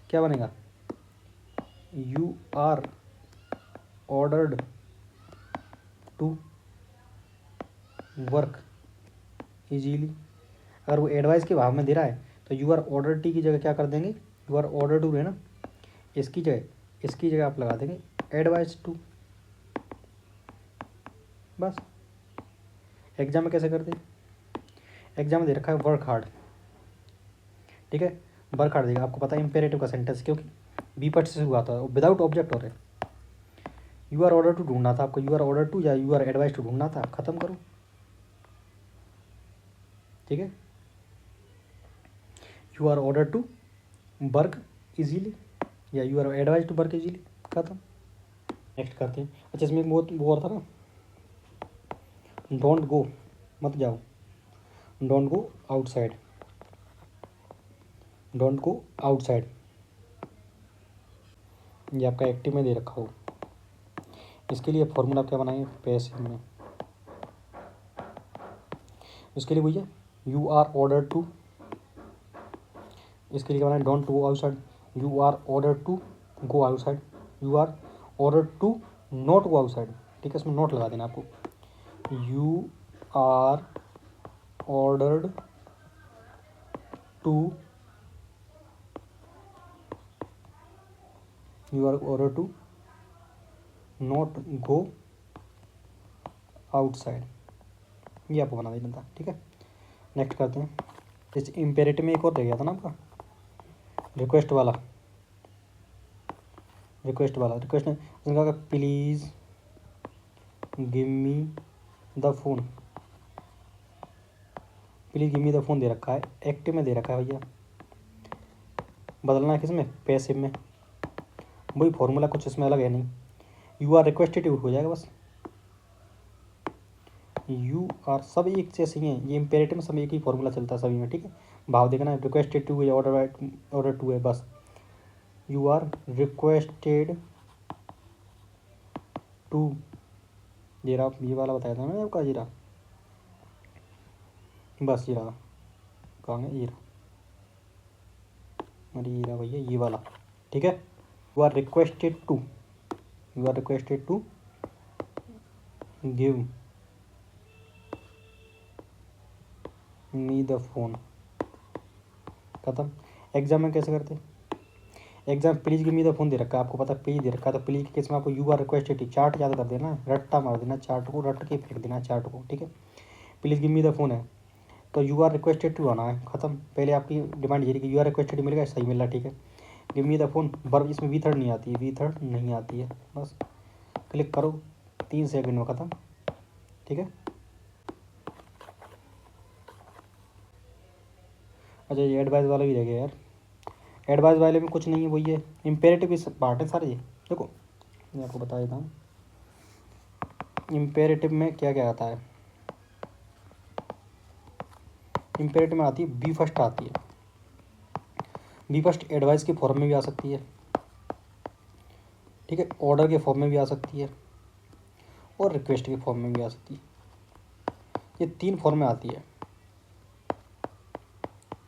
क्या बनेगा, you are ordered to work easily, अगर वो एडवाइस के भाव में दे रहा है तो यू आर ऑर्डर टी की जगह क्या कर देंगे, यू आर ऑर्डर टू है ना, इसकी जगह आप लगा देंगे एडवाइस टू, बस। एग्जाम में कैसे करते हैं, एग्जाम में दे रखा है वर्क हार्ड, ठीक है, वर्क हार्ड देगा, आपको पता है इंपेरेटिव का सेंटेंस, क्योंकि बी पार्ट से शुरुआत है, विदाउट ऑब्जेक्ट हो रहे, यू आर ऑर्डर टू ढूंढना था आपको, यू आर ऑर्डर टू या यू आर एडवाइस टू ढूंढना था, खत्म करो, ठीक है, you are order to work easily या you are advise to work easily, खत्म। नेक्स्ट करते हैं। अच्छा इसमें एक वो और था ना, डोंट गो, मत जाओ, don't go outside, don't go outside, ये आपका एक्टिव में दे रखा हो। इसके लिए फॉर्मूला क्या बनाएंगे पैसिव में, इसके लिए भैया यू आर ऑर्डर टू, इसके लिए क्या बनाए don't go outside, you are order to go outside, you are order to not go outside. ठीक है, इसमें नोट लगा देना आपको, you are ordered to, you are order to not go outside, ये आपको बना देना था। ठीक है, नेक्स्ट करते हैं। इस इम्पेरेटिव में एक और रह गया था ना आपका, रिक्वेस्ट वाला, रिक्वेस्ट ने उसने कहा please give me the phone, please give me the phone दे रखा है, एक्टिव में दे रखा है भैया, बदलना है किस में पैसिव में, वही फॉर्मूला कुछ इसमें अलग है नहीं, यू आर रिक्वेस्टेड हो जाएगा बस, यू आर सब एक जैसे ही हैं, ये इम्पेरेटिव में सब एक ही फॉर्मूला चलता है सभी में। ठीक है, भाव देखना है, रिक्वेस्टेड टू है, ऑर्डर टू है, बस यू आर रिक्वेस्टेड टू, जीरा ये वाला बताया था ना आपका, जीरा बस जीरा कहाँ है, जीरा अरे जीरा भैया ये वाला। ठीक है, you are requested to, you are requested to give me the phone, खत्म। एग्जाम में कैसे करते हैं, exam please give me the phone दे रखा है, आपको पता है प्लीज दे रखा है, तो प्लीज के केस में आपको यू आर रिक्वेस्टेड चार्ट याद कर देना, रट्टा मार देना, चार्ट को रट के फेंक देना चार्ट को। ठीक है, please give me the phone है तो यू आर रिक्वेस्टेड टू आना है, खत्म। पहले आपकी डिमांड ये कि यू आर रिक्वेस्टेड मिलेगा, सही मिल रहा है। ठीक है, give me the phone, verb इसमें वी थर्ड नहीं आती है, वी थर्ड नहीं आती है, बस क्लिक करो 3 सेकंड में खत्म। ठीक है, अच्छा ये एडवाइस वाला भी रह गया यार, एडवाइस वाले में कुछ नहीं है, वही है इम्पेरेटिव पार्ट है सारे ये। देखो मैं आपको बता देता हूँ, इम्पेरेटिव में क्या क्या आता है, इम्पेरेटिव में आती है बी फर्स्ट आती है, बी फर्स्ट एडवाइस के फॉर्म में भी आ सकती है। ठीक है, ऑर्डर के फॉर्म में भी आ सकती है और रिक्वेस्ट के फॉर्म में भी आ सकती है, ये 3 फॉर्म में आती है।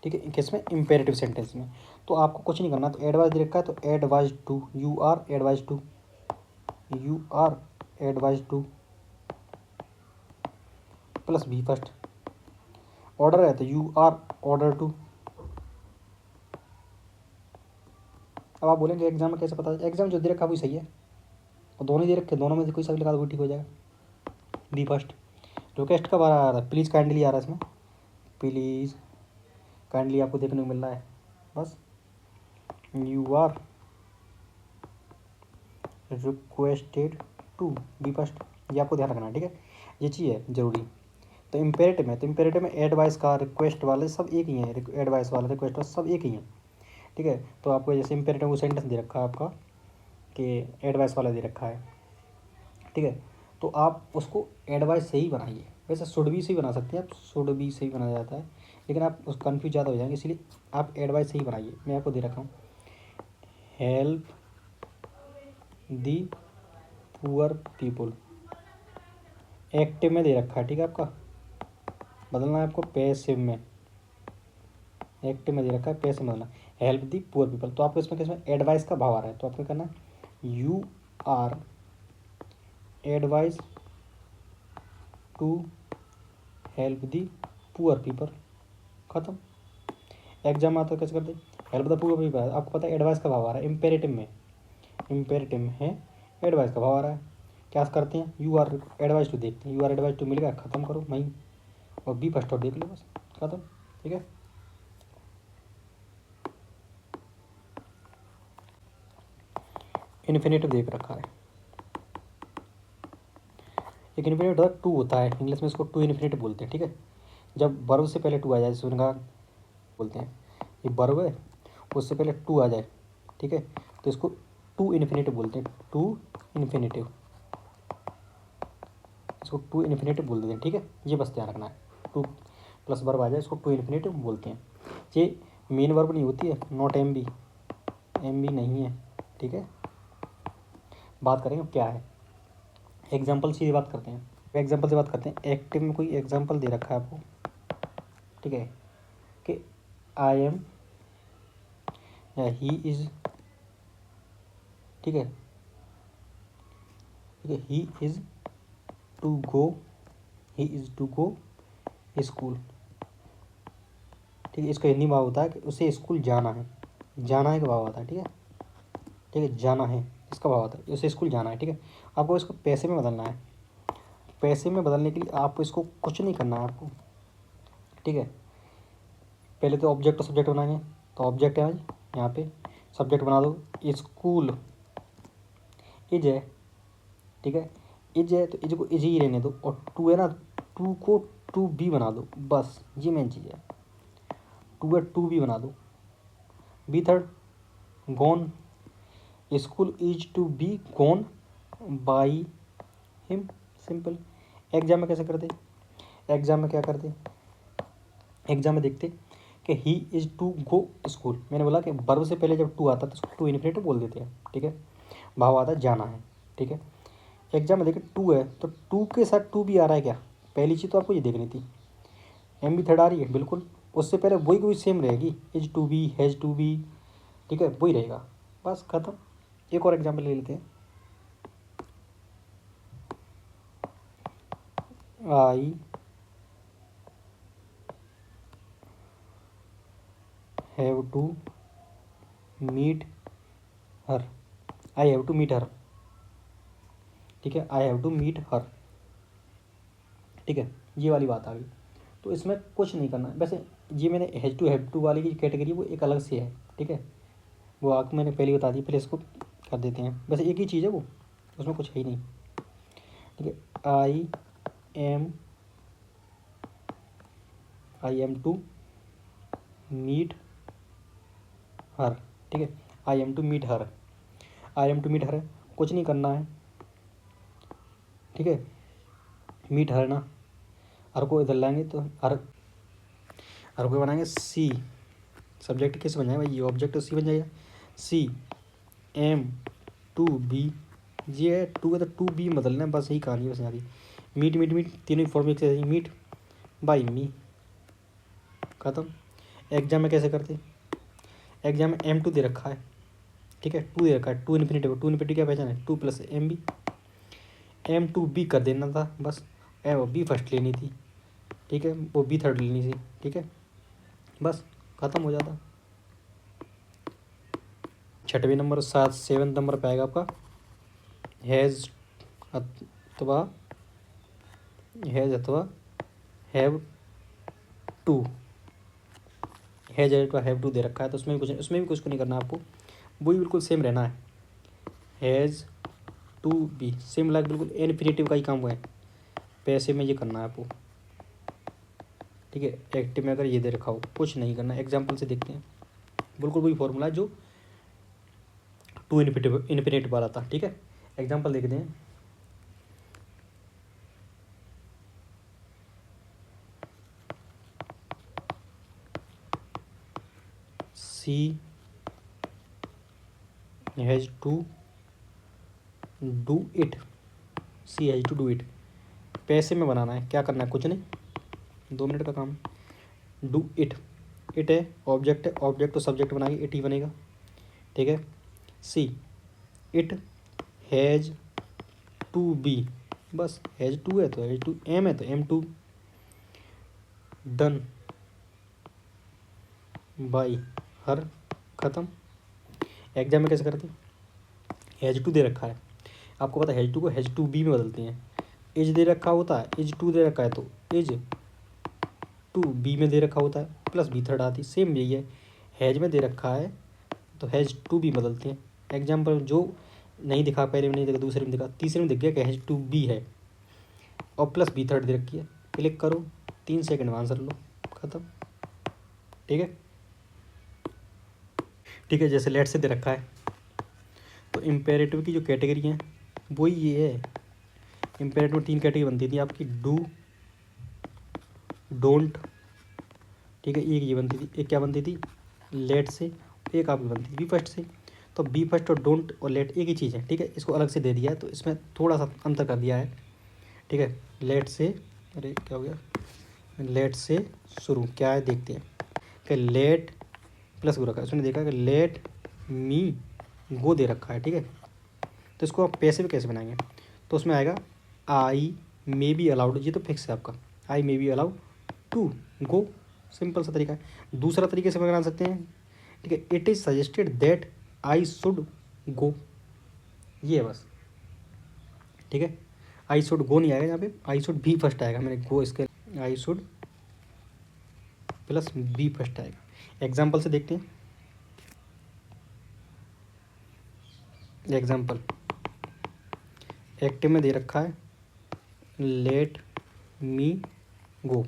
ठीक है, किसमें इम्पेरेटिव सेंटेंस में। तो आपको कुछ नहीं करना, तो एडवाइस दे रखा है तो advise to, you are advise to, you are advise to plus V first, order है तो यू आर ऑर्डर टू। अब आप बोलेंगे एग्जाम में कैसे पता, एग्जाम जो दे रखा वही सही है, और दोनों दे रखे, दोनों में से कोई सा भी लगा दो ठीक हो जाएगा। बी फर्स्ट, रिक्वेस्ट कब आ रहा है, प्लीज़ काइंडली आ रहा है इसमें, प्लीज़ काइंडली आपको देखने को मिल रहा है, बस you are requested to, V first, ये आपको ध्यान रखना है। ठीक है, ये चीज़ है ज़रूरी। तो इम्पेरेटिव में, एडवाइस का रिक्वेस्ट वाले सब एक ही हैं, एडवाइस वाला रिक्वेस्ट वाला सब एक ही हैं। ठीक है, तो आपको जैसे इम्पेरेटिव वो सेंटेंस दे रखा है आपका कि एडवाइस वाला दे रखा है। ठीक है, तो आप उसको एडवाइस से ही बनाइए, वैसे शुड बी से ही बना सकते हैं आप, शुड बी से ही बनाया जाता है, लेकिन आप उस कन्फ्यूज ज़्यादा हो जाएंगे, इसलिए आप एडवाइस से ही बनाइए। मैं आपको दे रखा हूँ, help the poor people, active में दे रखा है। ठीक है, आपका बदलना है आपको पैसिव में, एक्टिव में दे रखा है पैसिव में बदलना, हेल्प दी पुअर पीपल। तो आपको इसमें किसमें एडवाइस का भाव आ रहा है, तो आपको करना है you are advice to help the poor people, खत्म। एग्जाम आता है कैसे करते, हेल्प द पुअर पीपल, आपको पता है एडवाइस का भाव आ रहा है, इम्पेरेटिव में है एडवाइस का भाव आ रहा है, क्या करते हैं यू आर एडवाइस टू देखते हैं, यू आर एडवाइस टू मिलेगा, खत्म करो वहीं, और बी फर्स्ट और देख लो बस, खत्म। ठीक है, इन्फिनेटिव देख रखा है, एक इन्फिनेटिव टू होता है, इंग्लिश में इसको टू इन्फिनेटिव बोलते हैं। ठीक है, जब वर्ब से पहले टू आ जाए, जैसे उनका बोलते हैं ये वर्ब है, उससे पहले टू आ जाए, ठीक है, तो इसको टू इन्फिनेटिव बोलते हैं, टू इन्फिनेटिव, इसको टू इन्फिनेटिव बोल देते हैं, ठीक है। ये बस ध्यान रखना है, टू प्लस वर्ब आ जाए इसको टू इन्फिनेटिव बोलते हैं। ये मेन वर्ब नहीं होती है, not M B, M V नहीं है, ठीक है। बात करेंगे क्या है, एग्जाम्पल से बात करते हैं, एग्जाम्पल से बात करते हैं। एक्टिव में कोई एग्जाम्पल दे रखा है आपको, ठीक है, कि आई एम या ही इज़, ठीक है, ठीक है, he is to go, he is to go school, ठीक है। इसका हिंदी भाव होता है कि उसे स्कूल जाना है, जाना है का भाव आता है, ठीक है, ठीक है, जाना है इसका भाव आता है, उसे स्कूल जाना है, ठीक है। आपको इसको पैसे में बदलना है, पैसे में बदलने के लिए आपको इसको कुछ नहीं करना है आपको, ठीक है। पहले तो ऑब्जेक्ट और सब्जेक्ट बनाएंगे, तो ऑब्जेक्ट है यहाँ पे, सब्जेक्ट बना दो स्कूल, इज है, ठीक है, इज है तो इज को इज ही रहने दो, और टू है ना, टू को टू बी बना दो, बस ये मेन चीज़ है, टू है टू बी बना दो। V third, gone, school is to be gone by him, simple. Exam में कैसे करते, एग्जाम में क्या करते, एग्जाम में देखते कि he is to go school, मैंने बोला कि वर्ब से पहले जब टू आता है तो उसको टू इन्फिनेटिव बोल देते हैं, ठीक है। भाव आता है जाना है, ठीक है। एग्जाम में देखे टू है तो टू के साथ टू भी आ रहा है क्या, पहली चीज़ तो आपको ये देखनी थी। एम भी थर्ड आ रही है, बिल्कुल उससे पहले वही कोई सेम रहेगी, is to be, has to be, ठीक है, वही रहेगा, बस खत्म। एक और एग्जाम्पल ले लेते हैं, I have to meet her, I have to meet her, ठीक है, I have to meet her, ठीक है, ये वाली बात आ गई। तो इसमें कुछ नहीं करना है, वैसे ये मैंने हैव टू वाली की कैटेगरी वो एक अलग से है, ठीक है, वो आपको मैंने पहले बता दी, पहले इसको कर देते हैं, वैसे एक ही चीज़ है वो, उसमें कुछ है ही नहीं, ठीक है। I am to meet her, ठीक है, I am to meet her, I am to meet her, कुछ नहीं करना है, ठीक है। मीट हर ना, हर को इधर लाएंगे तो हर को बनाएंगे सी, सब्जेक्ट किस बन जाएगा भाई, ये ऑब्जेक्ट सी बन जाएगा, सी एम टू बी, ये है टू है तो टू बी बदलना है, बस यही कहानी है बस यहाँ की। मीट मीट मीट तीनों फॉर्म एक से, मीट बाई मी, खत्म। एग्जाम में कैसे करते, एग्जाम में एम टू दे रखा है, ठीक है, टू दे रखा है, टू इन्फिनेटिव, टू इन्फिनेटिव क्या पहचान है, to plus M B, am to be कर देना था बस, एम बी फर्स्ट लेनी थी, ठीक है, वो बी थर्ड लेनी थी, ठीक है, बस ख़त्म हो जाता। छठवें नंबर सात सेवन नंबर पे आएगा आपका हैज़ अथवा हैव टू, हैज़ अथवा हैव टू दे रखा है तो उसमें भी कुछ नहीं करना आपको, वही बिल्कुल सेम रहना है, has to be same like, बिल्कुल इन्फिनेटिव का ही काम हुआ है, पैसे में ये करना है आपको, ठीक है। एक्टिव में अगर ये दे रखा हो कुछ नहीं करना, एग्जाम्पल से देखते हैं, बिल्कुल वही फॉर्मूला है जो टू इन्फिनेटिव वाला था, ठीक है। एग्जाम्पल देखते हैं, she has to do it, she has to do it, पैसे में बनाना है, क्या करना है, कुछ नहीं, 2 मिनट का काम। डू इट, इट है ऑब्जेक्ट है, ऑब्जेक्ट तो सब्जेक्ट बनाएगी, इट ही बनेगा, ठीक है। See it has to be, बस हैज़ टू है तो हैज़ टू, एम है तो am to done by her, ख़त्म। एग्जाम में कैसे करते हैं, हैज़ टू दे रखा है, आपको पता है हैज़ टू को हैज़ टू बी में बदलते हैं, इज दे रखा होता है, इज टू दे रखा है तो इज टू बी में दे रखा होता है, प्लस बी थर्ड आती, सेम यही है, हैज़ में दे रखा है तो हैज़ टू बी बदलते हैं। एग्जाम्पल जो नहीं दिखा, पहले में नहीं दिखा, दूसरे में दिखा, तीसरे में दिख गया कि हैज़ टू बी है और प्लस बी थर्ड दे रखी है, क्लिक करो 3 सेकंड में आंसर लो, ख़त्म, ठीक है, ठीक है। जैसे लेट से दे रखा है तो इम्पेरेटिव की जो कैटेगरी है वो ही ये है। इम्पेरेटिव में 3 कैटेगरी बनती थी आपकी, डू, डोंट, ठीक है, एक ये बनती थी, एक क्या बनती थी, लेट से, एक आपकी बनती थी बी फर्स्ट से। तो बी फर्स्ट और डोंट और लेट एक ही चीज़ है, ठीक है, इसको अलग से दे दिया है तो इसमें थोड़ा सा अंतर कर दिया है, ठीक है। लेट से, अरे क्या हो गया, लेट से शुरू क्या है देखते हैं कि लेट प्लस गो रखा है, उसने देखा कि लेट मी गो दे रखा है, ठीक है। तो इसको आप पैसे में कैसे बनाएंगे, तो उसमें आएगा आई मे बी अलाउड, ये तो फिक्स है आपका, I may be allowed to go, simple सा तरीका है। दूसरा तरीके से बना सकते हैं, ठीक है, it is suggested that I should go, ये है बस, ठीक है। आई शुड गो नहीं आएगा यहाँ पे, आई शुड बी फर्स्ट आएगा, मैंने गो इसके, I should plus V first आएगा। एग्जाम्पल से देखते हैं, एग्जाम्पल एक्टिव में दे रखा है लेट मी गो,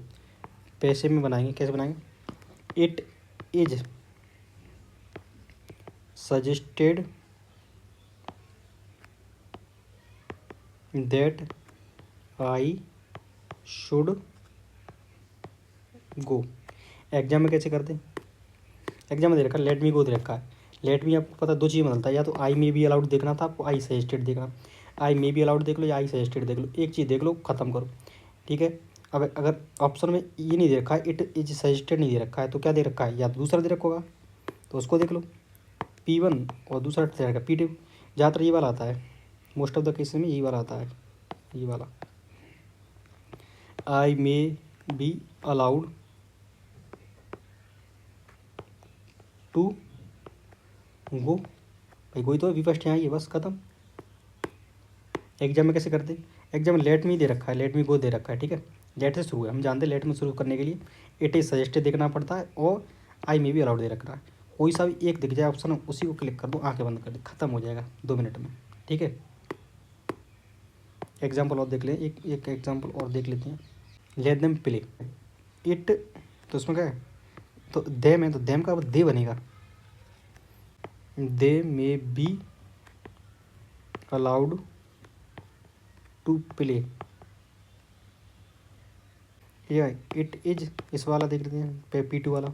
पैसे में बनाएंगे, कैसे बनाएंगे, it is suggested that I should go. Exam में कैसे करते हैं, एग्जाम में दे रखा है लेट मी गो दे रखा है, लेट मी आपको पता दो चीज़ बदलता है, या तो आई मे बी अलाउड देखना था आपको, आई सजेस्टेड देखना, आई मे बी अलाउड देख लो या आई सजेस्टेड देख लो, एक चीज़ देख लो ख़त्म करो, ठीक है। अब अगर ऑप्शन में ये नहीं दे रखा है, इट इज सजेस्टेड नहीं दे रखा है, तो क्या दे रखा है, या दूसरा दे रखा होगा तो उसको देख लो, P1 और दूसरा दे रखा है P2, ज़्यादातर ये वाला आता है, मोस्ट ऑफ द केसेस में यही वाला आता है, ये वाला I may be allowed to go, भाई कोई तो वी फर्स्ट यहाँ ही है, बस खत्म। एग्जाम में कैसे करते, एग्जाम में लेट मी दे रखा है, लेट मी गो दे रखा है, ठीक है, लेट से शुरू है, हम जानते हैं लेट में शुरू करने के लिए इट इज़ सजेस्टेड देखना पड़ता है और आई मे बी अलाउड दे रखा है, कोई सा भी एक दिख जाए ऑप्शन उसी को क्लिक कर दो, आंखें बंद कर दो, खत्म हो जाएगा 2 मिनट में, ठीक है। एग्जाम्पल और देख लें, एक एग्जाम्पल और देख लेते हैं, लेट देम प्ले, इट, तो उसमें क्या है, तो देम है तो देम का दे बनेगा, they may be allowed to play, या इट इज, इस वाला देख लेते हैं P2 वाला,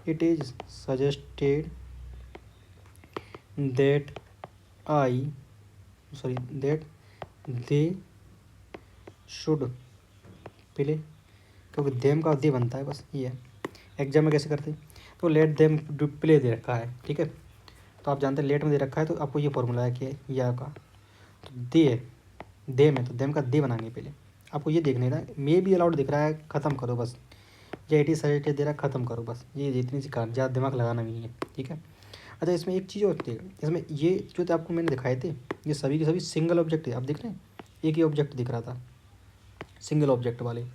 it is suggested that I sorry that they should play, क्योंकि देम का दे बनता है, बस ये है। एग्जाम में कैसे करते हैं, तो लेट देम प्ले दे रखा है, ठीक है, तो आप जानते हैं लेट में दे रखा है तो आपको ये फॉर्मूला है कि या का, तो दे है, देम है तो देम का दे बनाएंगे, पहले आपको ये देखने ना, मे बी अलाउड दिख रहा है, ख़त्म करो बस, या इट इज सजेस्टेड दे रहा है, ख़त्म करो बस, ये इतनी सी कार, ज़्यादा दिमाग लगाना भी नहीं है, ठीक है। अच्छा इसमें एक चीज़ होती है, इसमें ये जो थे आपको मैंने दिखाए थे, ये सभी के सभी सिंगल ऑब्जेक्ट है, आप देख रहे हैं एक ही ऑब्जेक्ट दिख रहा था, सिंगल ऑब्जेक्ट वाले,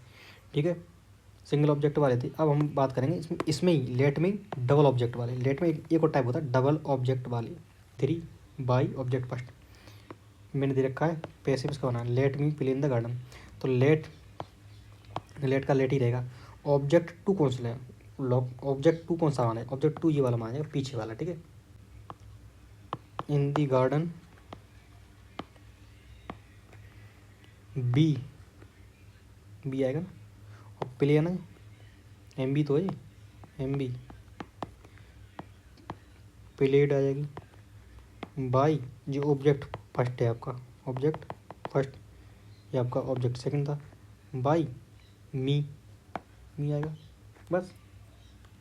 ठीक है, सिंगल ऑब्जेक्ट वाले थे। अब हम बात करेंगे इसमें ही लेट में डबल ऑब्जेक्ट वाले, लेट में एक और टाइप होता है डबल ऑब्जेक्ट वाले, 3 बाई ऑब्जेक्ट फर्स्ट, मैंने दे रखा है पैसे इसका बना let me play in the garden, तो लेट का लेट ही रहेगा, ऑब्जेक्ट 2 कौन सा है, ऑब्जेक्ट 2 कौन सा माना है, ऑब्जेक्ट 2 ये वाला माना है पीछे वाला, ठीक है, इन दी गार्डन बी, बी आएगा ना, और प्ले है ना, एम बी तो है, एम बी प्लेड आ जाएगी बाई, जो ऑब्जेक्ट फर्स्ट है आपका, ऑब्जेक्ट फर्स्ट, ये आपका ऑब्जेक्ट सेकंड था, बाई मी, मी आएगा बस,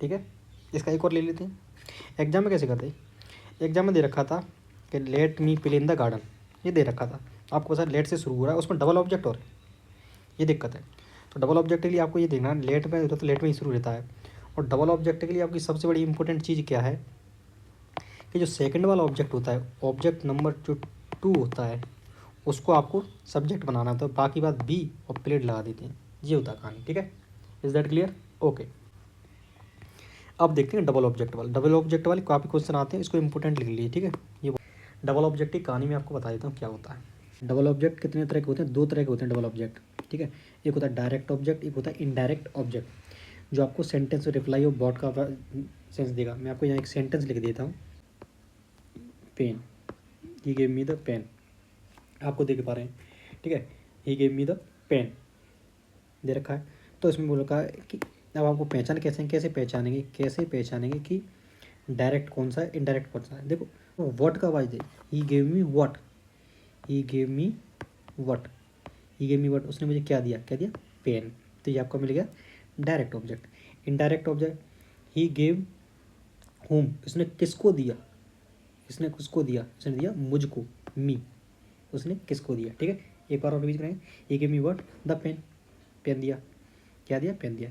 ठीक है। इसका एक और ले लेते हैं, एग्जाम में कैसे करते हैं, एग्जाम में दे रखा था कि let me play in the garden, ये दे रखा था आपको, सर लेट से शुरू हो रहा है, उसमें डबल ऑब्जेक्ट और ये दिक्कत है, तो डबल ऑब्जेक्ट के लिए आपको ये देखना, लेट में होता तो लेट में ही शुरू रहता है, और डबल ऑब्जेक्ट के लिए आपकी सबसे बड़ी इंपॉर्टेंट चीज़ क्या है कि जो सेकंड वाला ऑब्जेक्ट होता है, ऑब्जेक्ट नंबर जो 2 होता है उसको आपको सब्जेक्ट बनाना होता है, बाकी बात बी और प्लेट लगा देते हैं, ये होता है कहानी, ठीक है। Is that clear, okay. अब देखते हैं डबल ऑब्जेक्ट वाले, डबल ऑब्जेक्ट वाले काफ़ी क्वेश्चन आते हैं, इसको इंपॉर्टेंट लिख लीजिए, ठीक है। ये डबल ऑब्जेक्ट की कहानी में आपको बता देता हूँ क्या होता है। डबल ऑब्जेक्ट कितने तरह के होते हैं, 2 तरह के होते हैं डबल ऑब्जेक्ट, ठीक है, एक होता है डायरेक्ट ऑब्जेक्ट, एक होता है इनडायरेक्ट ऑब्जेक्ट, जो आपको सेंटेंस और रिप्लाई ऑफ बॉट का सेंस देगा। मैं आपको यहाँ एक सेंटेंस लिख देता हूँ, pen, he gave me the pen, आपको देख पा रहे हैं, ठीक है। He gave me the pen दे रखा है। तो इसमें बोल रखा है कि अब आपको पहचान कैसे पहचानेंगे कि डायरेक्ट कौन सा है, इनडायरेक्ट कौन सा है। देखो व्हाट का आवाज दे, he gave me what, he gave me what, he gave me what, उसने मुझे क्या दिया पेन। तो ये आपका मिल गया direct object. Indirect object, he gave home, इसने किसको दिया, इसने दिया मुझको, मी, उसने किसको दिया, ठीक है। एक बार और रिवीज करेंगे, he gave me what the pen, pen दिया, क्या दिया, पेन दिया।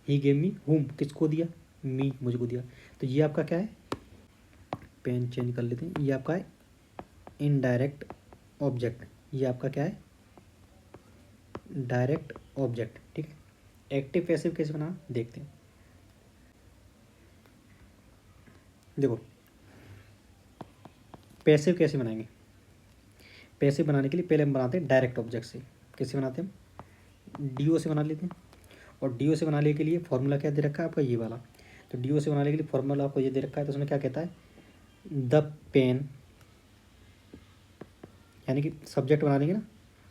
ही गेव मी होम, किसको दिया, मी, मुझको दिया। तो ये आपका क्या है, पेन चेंज कर लेते हैं, ये आपका है इनडायरेक्ट ऑब्जेक्ट, ये आपका क्या है, डायरेक्ट ऑब्जेक्ट, ठीक है। एक्टिव पैसिव कैसे बना देखते हैं। देखो पैसिव कैसे बनाएंगे, पैसिव बनाने के लिए पहले हम बनाते हैं डायरेक्ट ऑब्जेक्ट से। कैसे बनाते हैं हम, डीओ से बना लेते हैं। और डीओ से बनाने के लिए फॉर्मूला क्या दे रखा है आपका, ये वाला। तो डीओ से बनाने के लिए फॉर्मूला आपको ये दे रखा है, तो उसमें क्या कहता है, द पेन, यानी कि सब्जेक्ट बना देंगे ना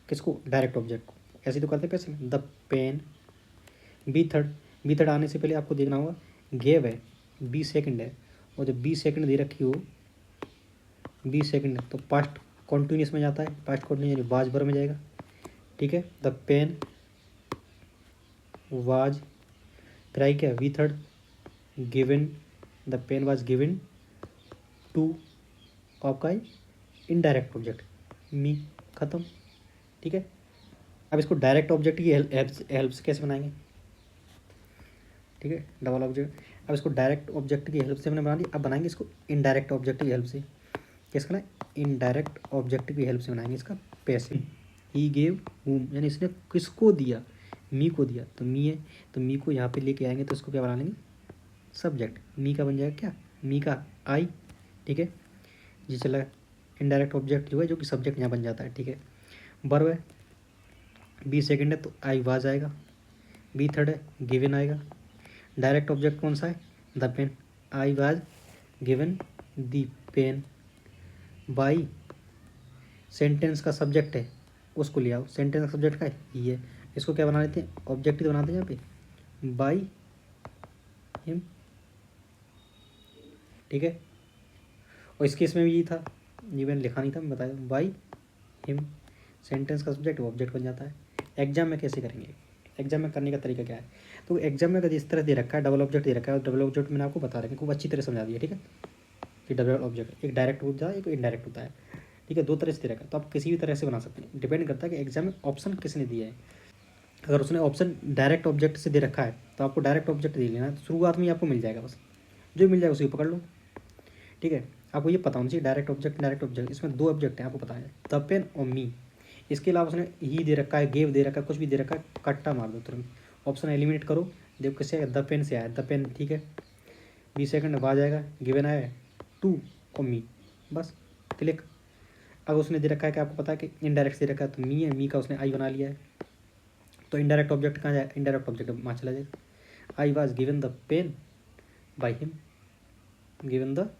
किसको, डायरेक्ट ऑब्जेक्ट को, ऐसे तो करते हैं पैसे में, द पेन। बी थर्ड आने से पहले आपको देखना होगा गेव है, बी सेकंड है, और जब बी सेकंड दे रखी हो, बी सेकंड तो पास्ट कॉन्टिन्यूस में जाता है, पास्ट कॉन्टिन्यूस यानी वाज भर में जाएगा, ठीक है। द पेन वाज, फिर आई क्या, V third given, the pen was given to, आपका है इनडायरेक्ट ऑब्जेक्ट मी, खत्म, ठीक है। अब इसको डायरेक्ट ऑब्जेक्ट की हेल्प से कैसे बनाएंगे, ठीक है, डबल ऑब्जेक्ट। अब इसको डायरेक्ट ऑब्जेक्ट की हेल्प से हमने बना दी, अब बनाएंगे इसको इनडायरेक्ट ऑब्जेक्ट की हेल्प से। कैसे करना है, इनडायरेक्ट ऑब्जेक्ट की हेल्प से बनाएंगे इसका पैसिव। ही गेव whom, यानी इसने किसको दिया, मी को दिया, तो मी है, तो मी को यहाँ पे लेके आएंगे, तो इसको क्या बना लेंगे, सब्जेक्ट। मी का बन जाएगा क्या, मी का आई, ठीक है। ये चला इनडायरेक्ट ऑब्जेक्ट जो है, जो कि सब्जेक्ट यहाँ बन जाता है, ठीक है। वर्ब है, बी सेकंड है तो आई वाज आएगा, बी थर्ड है गिवन आएगा। डायरेक्ट ऑब्जेक्ट कौन सा है, the pen, I was given the pen by, sentence का सब्जेक्ट है उसको ले आओ, सेंटेंस का सब्जेक्ट का है ये, इसको क्या बना लेते हैं, ऑब्जेक्ट ही तो बनाते हैं यहाँ पे, बाई हिम, ठीक है। और इस केस में भी यही था, ये मैंने लिखा नहीं था, मैं बताया बाई हिम, सेंटेंस का सब्जेक्ट ऑब्जेक्ट बन जाता है। एग्जाम में कैसे करेंगे, एग्जाम में करने का तरीका क्या है, तो एग्जाम में अगर इस तरह दे रखा है, डबल ऑब्जेक्ट दे रखा है, और डबल ऑब्जेक्ट मैंने आपको बता रखा है, खूब अच्छी तरह समझा दिया, ठीक है। कि डबल ऑब्जेक्ट एक डायरेक्ट होता है, एक इनडायरेक्ट होता है, ठीक है। दो तरह से दे रखा है, तो आप किसी भी तरह से बना सकते हैं, डिपेंड करता है कि एग्जाम में ऑप्शन किसने दिया है। अगर उसने ऑप्शन डायरेक्ट ऑब्जेक्ट से दे रखा है, तो आपको डायरेक्ट ऑब्जेक्ट दे लेना है, तो शुरुआत में ही आपको मिल जाएगा, बस जो मिल जाएगा उसी को पकड़ लो, ठीक है। आपको ये पता होना चाहिए डायरेक्ट ऑब्जेक्ट, इसमें दो ऑब्जेक्ट हैं, आपको पता है, द पेन और मी। इसके अलावा उसने ही दे रखा है, गेव दे रखा है, कुछ भी दे रखा है, कट्टा मार दो तुरंत, ऑप्शन एलिमिनेट करो, देखो किससे आया, द पेन से आया, द पेन, ठीक है। बी सेकंड आ जाएगा, गिवन आया टू और मी, बस क्लिक। अब उसने दे रखा है कि आपको पता है कि इनडायरेक्ट दे रखा है, तो मी है, मी का उसने आई बना लिया है, तो इनडायरेक्ट ऑब्जेक्ट कहाँ जाए, इनडायरेक्ट ऑब्जेक्ट वहाँ चला जाएगा। I was given the pen by him, given the,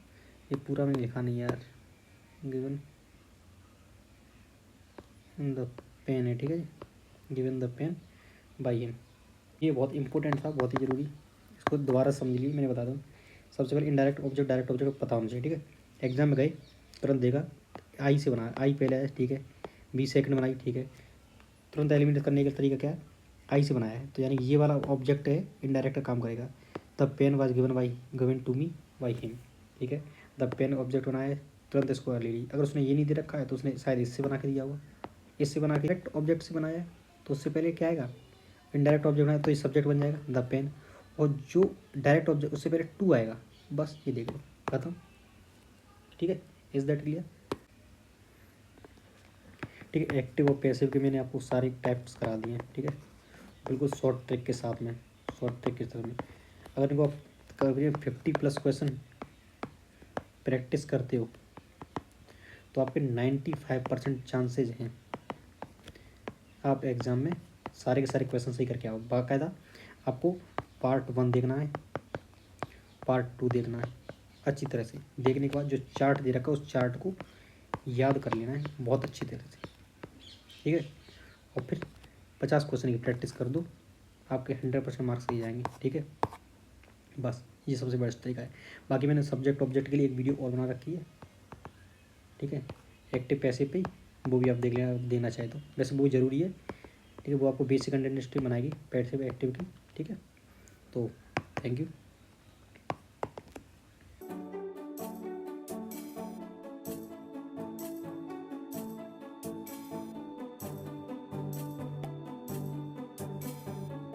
ये पूरा मैंने लिखा नहीं यार, गिवन द पेन है, ठीक है, given the pen by him. ये बहुत इंपॉर्टेंट था, बहुत ही ज़रूरी, इसको दोबारा समझ लीजिए, मैंने बता दूँ। सबसे पहले इनडायरेक्ट ऑब्जेक्ट डायरेक्ट ऑब्जेक्ट पता होना चाहिए, ठीक है। एग्जाम में गए तुरंत देगा, आई से बना, आई पहले है, ठीक है, बी सेकंड बनाई, ठीक है। तुरंत एलिमिनेट करने का तरीका क्या है, आई से बनाया है, तो यानी ये वाला ऑब्जेक्ट है इनडायरेक्ट काम करेगा। The pen was given to me by him, ठीक है। द पेन ऑब्जेक्ट बनाया है, तुरंत इसको ले ली। अगर उसने ये नहीं दे रखा है तो उसने शायद इससे बना के दिया होगा, इससे बना के डायरेक्ट ऑब्जेक्ट से बनाया है, तो उससे पहले क्या आएगा, इनडायरेक्ट ऑब्जेक्ट बनाया तो ये सब्जेक्ट बन जाएगा द पेन, और जो डायरेक्ट ऑब्जेक्ट उससे पहले टू आएगा, बस ये देख लो खत्म, ठीक है। इज दैट क्लियर, ठीक है। एक्टिव और पैसिव के मैंने आपको सारे टाइप्स करा दिए हैं, ठीक है, बिल्कुल शॉर्ट ट्रिक के साथ में, शॉर्ट ट्रिक के साथ में। अगर इनको आप कभी 50+ क्वेश्चन प्रैक्टिस करते हो, तो आपके 95% चांसेज हैं आप एग्ज़ाम में सारे के सारे क्वेश्चन सही करके आओ। बाकायदा आपको पार्ट 1 देखना है, पार्ट 2 देखना है, अच्छी तरह से देखने के बाद जो चार्ट दे रखा है उस चार्ट को याद कर लेना है बहुत अच्छी तरह से, ठीक है। और फिर 50 क्वेश्चन की प्रैक्टिस कर दो, आपके 100% मार्क्स दिए जाएंगे, ठीक है। बस ये सबसे बेस्ट तरीका है। बाकी मैंने सब्जेक्ट ऑब्जेक्ट के लिए एक वीडियो और बना रखी है, ठीक है, एक्टिव पैसिव पे, वो भी आप देख लेना देना चाहे तो, वैसे वो ज़रूरी है, ठीक है। वो आपको बेसिक अंडरस्टैंडिंग बनाएगी पैसिव एक्टिव की, ठीक है। तो थैंक यू।